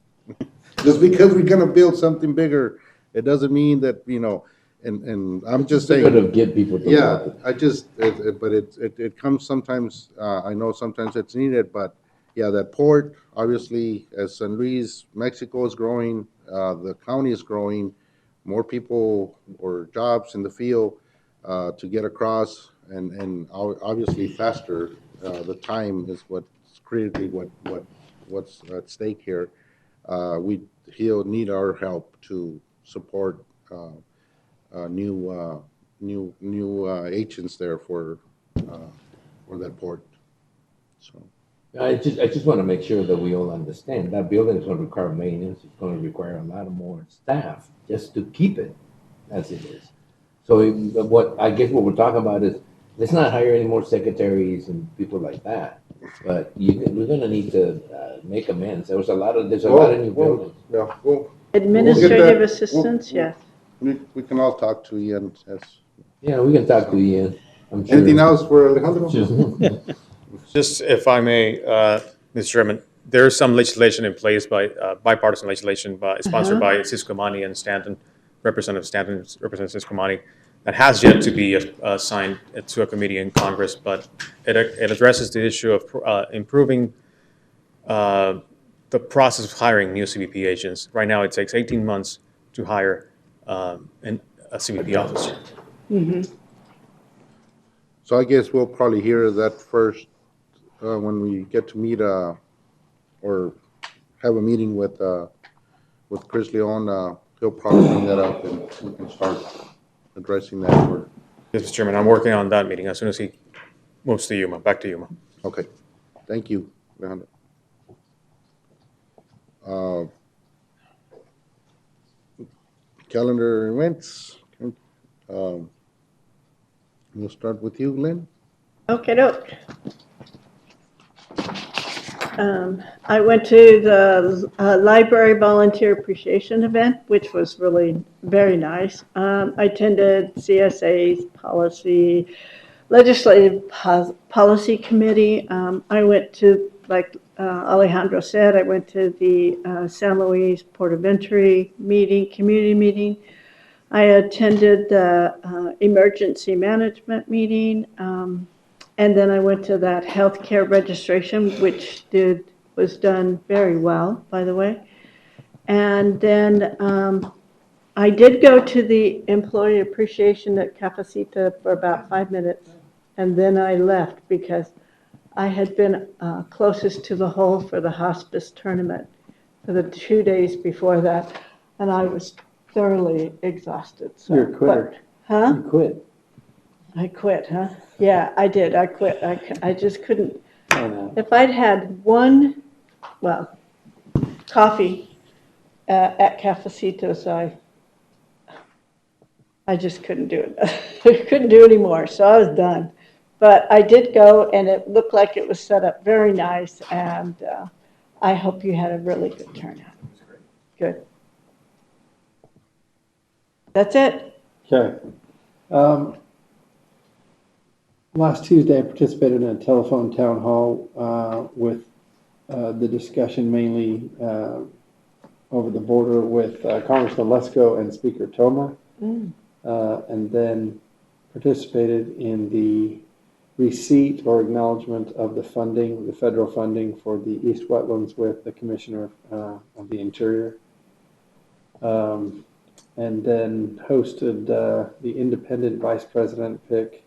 because we're gonna build something bigger, it doesn't mean that, and I'm just saying. Sort of get people to Yeah, want it. but it comes sometimes, I know sometimes it's needed, but yeah, that port, obviously, as San Luis, Mexico is growing, the county is growing, more people or jobs in the field to get across, and obviously faster. The time is what's critically what's at stake here. He'll need our help to support new agents there for that port. So I just want to make sure that we all understand that building is going to require maintenance. It's going to require a lot more staff just to keep it as it is. So what we're talking about is, let's not hire any more secretaries and people like that. But we're going to need to make amends. There's a lot of new buildings. Yeah, Administrative assistants, yes. We can all talk to Ian. Yeah, we can talk to Ian. I'm sure. Anything else for Alejandro? Just if I may, Mr. Chairman, there's some legislation in place bipartisan legislation sponsored by Cisco Mani and Stanton, Representative Stanton, Representative Cisco Mani, that has yet to be assigned to a committee in Congress, but it addresses the issue of improving the process of hiring new CBP agents. Right now, it takes 18 months to hire a CBP officer. Mm-hmm. So I guess we'll probably hear that first when we get to meet or have a meeting with Chris Leon. He'll probably bring that up and we can start addressing that. Yes, Mr. Chairman, I'm working on that meeting as soon as he moves to Yuma, back to Yuma. Okay, thank you, Alejandro. Calendar events. We'll start with you, Lynn. Okay, doke. I went to the library volunteer appreciation event, which was really very nice. I attended CSA's legislative policy committee. I went to, like Alejandro said, I went to the San Luis Port of Entry community meeting. I attended the emergency management meeting, and then I went to that healthcare registration, which was done very well, by the way. And then I did go to the employee appreciation at Capacita for about 5 minutes, and then I left because I had been closest to the hole for the hospice tournament for the 2 days before that, and I was thoroughly exhausted. So, You're a quitter. Huh? You quit. I quit, huh? Yeah, I did. I quit. I just couldn't. I know. If I'd had coffee at Cafecitos, I just couldn't do it. Couldn't do anymore, so I was done. But I did go, and it looked like it was set up very nice, and I hope you had a really good turnout. Good. That's it. Okay. Last Tuesday, I participated in a telephone town hall with the discussion mainly over the border with Congressman Lesko and Speaker Toma, and then participated in the receipt or acknowledgement of the funding, the federal funding for the East Wetlands with the Commissioner of the Interior. And then hosted the independent vice president pick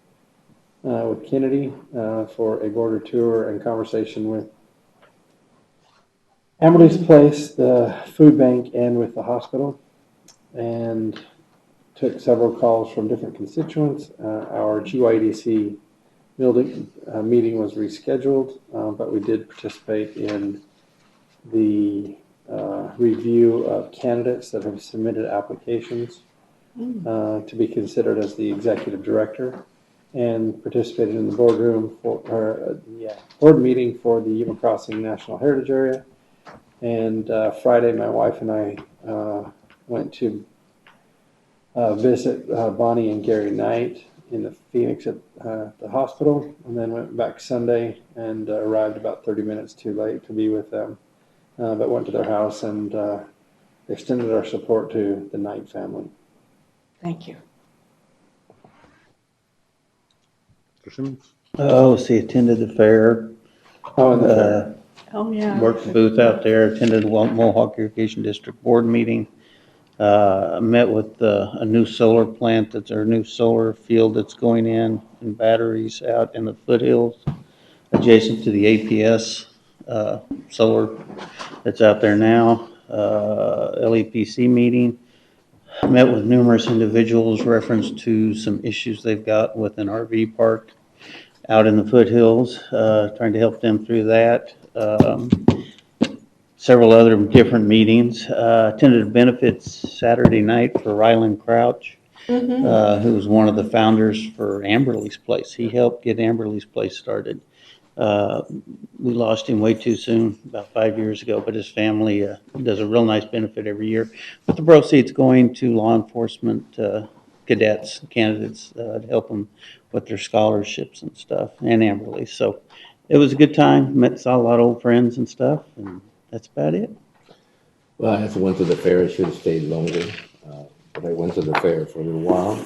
with Kennedy for a border tour and conversation with Amaryllis Place, the food bank, and with the hospital. And took several calls from different constituents. Our GYDC meeting was rescheduled, but we did participate in the review of candidates that have submitted applications to be considered as the executive director, and participated in the boardroom board meeting for the Yuma Crossing National Heritage Area. And Friday, my wife and I went to visit Bonnie and Gary Knight in the Phoenix at the hospital, and then went back Sunday and arrived about 30 minutes too late to be with them. But went to their house and extended our support to the Knight family. Thank you. Oh, see, attended the fair. Oh, and the fair. Oh, yeah. Worked the booth out there, attended the Mohawk Irrigation District Board meeting. Met with a new solar plant, that's our new solar field that's going in, and batteries out in the foothills adjacent to the APS solar that's out there now. LEPC meeting. Met with numerous individuals reference to some issues they've got with an RV park out in the foothills, trying to help them through that. Several other different meetings. Attended a benefits Saturday night for Ryland Crouch, who was one of the founders for Amberley's Place. He helped get Amberley's Place started. We lost him way too soon, about 5 years ago, but his family does a real nice benefit every year. With the proceeds going to law enforcement cadets, candidates, to help them with their scholarships and stuff, and Amberley. So it was a good time. Saw a lot of old friends and stuff, and that's about it. Well, I also went to the fair. I should have stayed longer, but I went to the fair for a little while.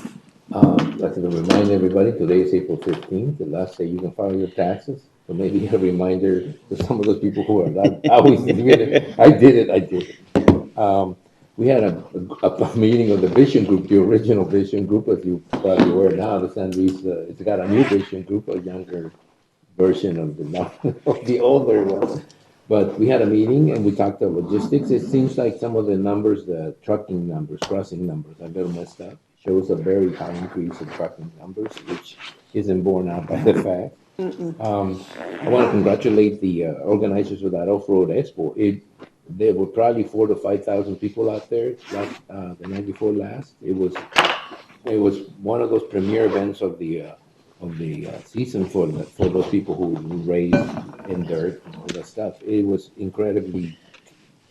I'd like to remind everybody, today is April 15th, the last day you can file your taxes. So maybe a reminder to some of those people who are not always doing it. I did it. We had a meeting of the Vision Group, the original Vision Group, as you probably aware now. The San Luis, it's got a new Vision Group, a younger version of the older one. But we had a meeting and we talked about logistics. It seems like some of the numbers, the trucking numbers, crossing numbers, are a little messed up. Shows a very high increase in trucking numbers, which isn't borne out by the fact. I want to congratulate the organizers of that off-road expo. There were probably 4,000 to 5,000 people out there the night before last. It was one of those premier events of the season for those people who race in dirt and all that stuff. It was incredibly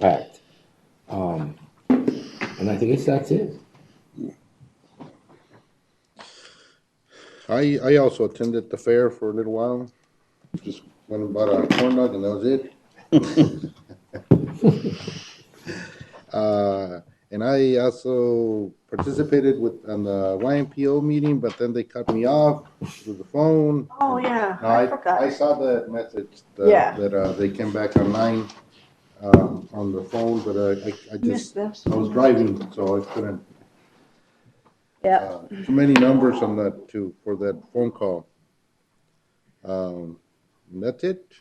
packed, and I think that's it. I also attended the fair for a little while. Just went and bought a corn dog and that was it. And I also participated on the YMPO meeting, but then they cut me off with the phone. Oh, yeah, No, I forgot. I saw the message Yeah. that they came back online on the phone, but I Missed this. was driving, so I couldn't. Yeah. Too many numbers on that for that phone call. And that's it.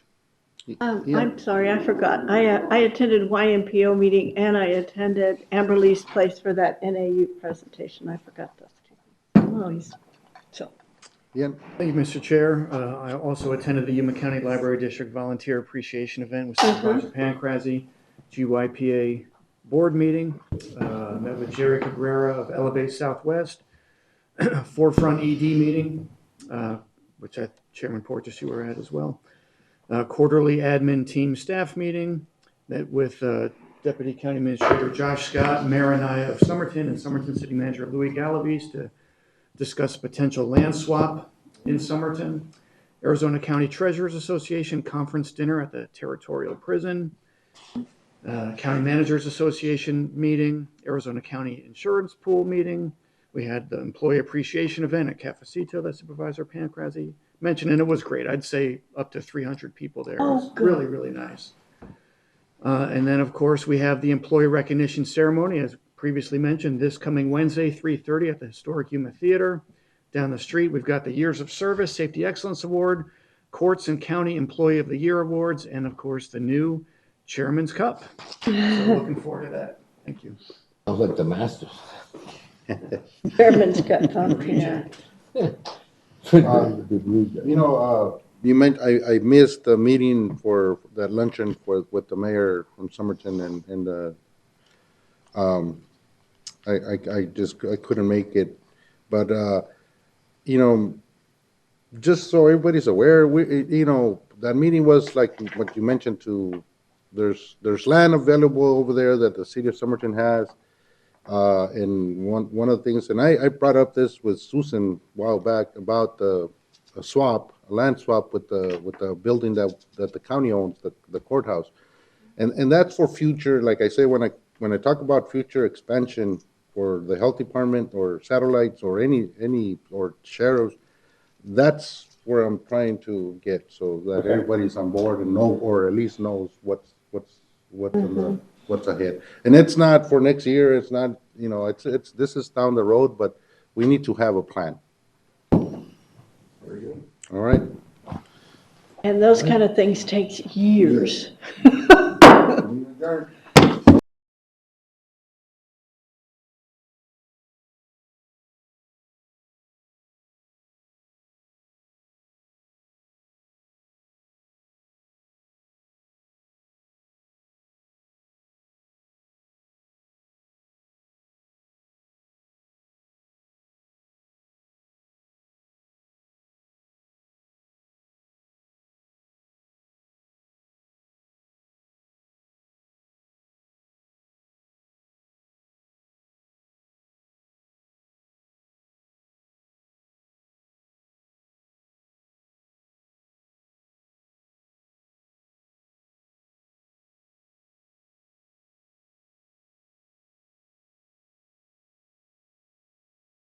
Yeah. I'm sorry, I forgot. I attended YMPO meeting and I attended Amberley's Place for that NAU presentation. I forgot those two. Yeah. Thank you, Mr. Chair. I also attended the Yuma County Library District Volunteer Appreciation Event with Supervisor Pancrazzi, GYPA board meeting. Met with Jerry Cabrera of Elevate Southwest. Forefront ED meeting, which Chairman Porteous, you were at as well. Quarterly admin team staff meeting. Met with Deputy County Administrator Josh Scott, Mayor and I of Somerton, and Somerton City Manager Louis Galavis to discuss potential land swap in Somerton. Arizona County Treasurers Association conference dinner at the Territorial Prison. County Managers Association meeting. Arizona County Insurance Pool meeting. We had the Employee Appreciation event at Cafecito that Supervisor Pancrazzi mentioned, and it was great. I'd say up to 300 people there. It was really, really nice. And then, of course, we have the Employee Recognition Ceremony, as previously mentioned, this coming Wednesday, 3:30 at the Historic Yuma Theater. Down the street, we've got the Years of Service Safety Excellence Award, Courts and County Employee of the Year Awards, and, of course, the new Chairman's Cup. So looking forward to that. Thank you. Sounds like the Masters. Chairman's Cup, yeah. You know, you meant, I missed the meeting for that luncheon with the mayor from Somerton and I couldn't make it. But, you know, just so everybody's aware, you know, that meeting was like what you mentioned there's land available over there that the city of Somerton has. And one of the things, and I brought up this with Susan a while back about a land swap with the building that the county owns, the courthouse, and that's for future. Like I say, when I talk about future expansion for the health department or satellites or any or sheriffs, that's where I'm trying to get so that everybody's on board and know, or at least knows what's what's ahead. And it's not for next year. It's not, you know, it's this is down the road, but we need to have a plan. Very good. All right. And those kind of things take years.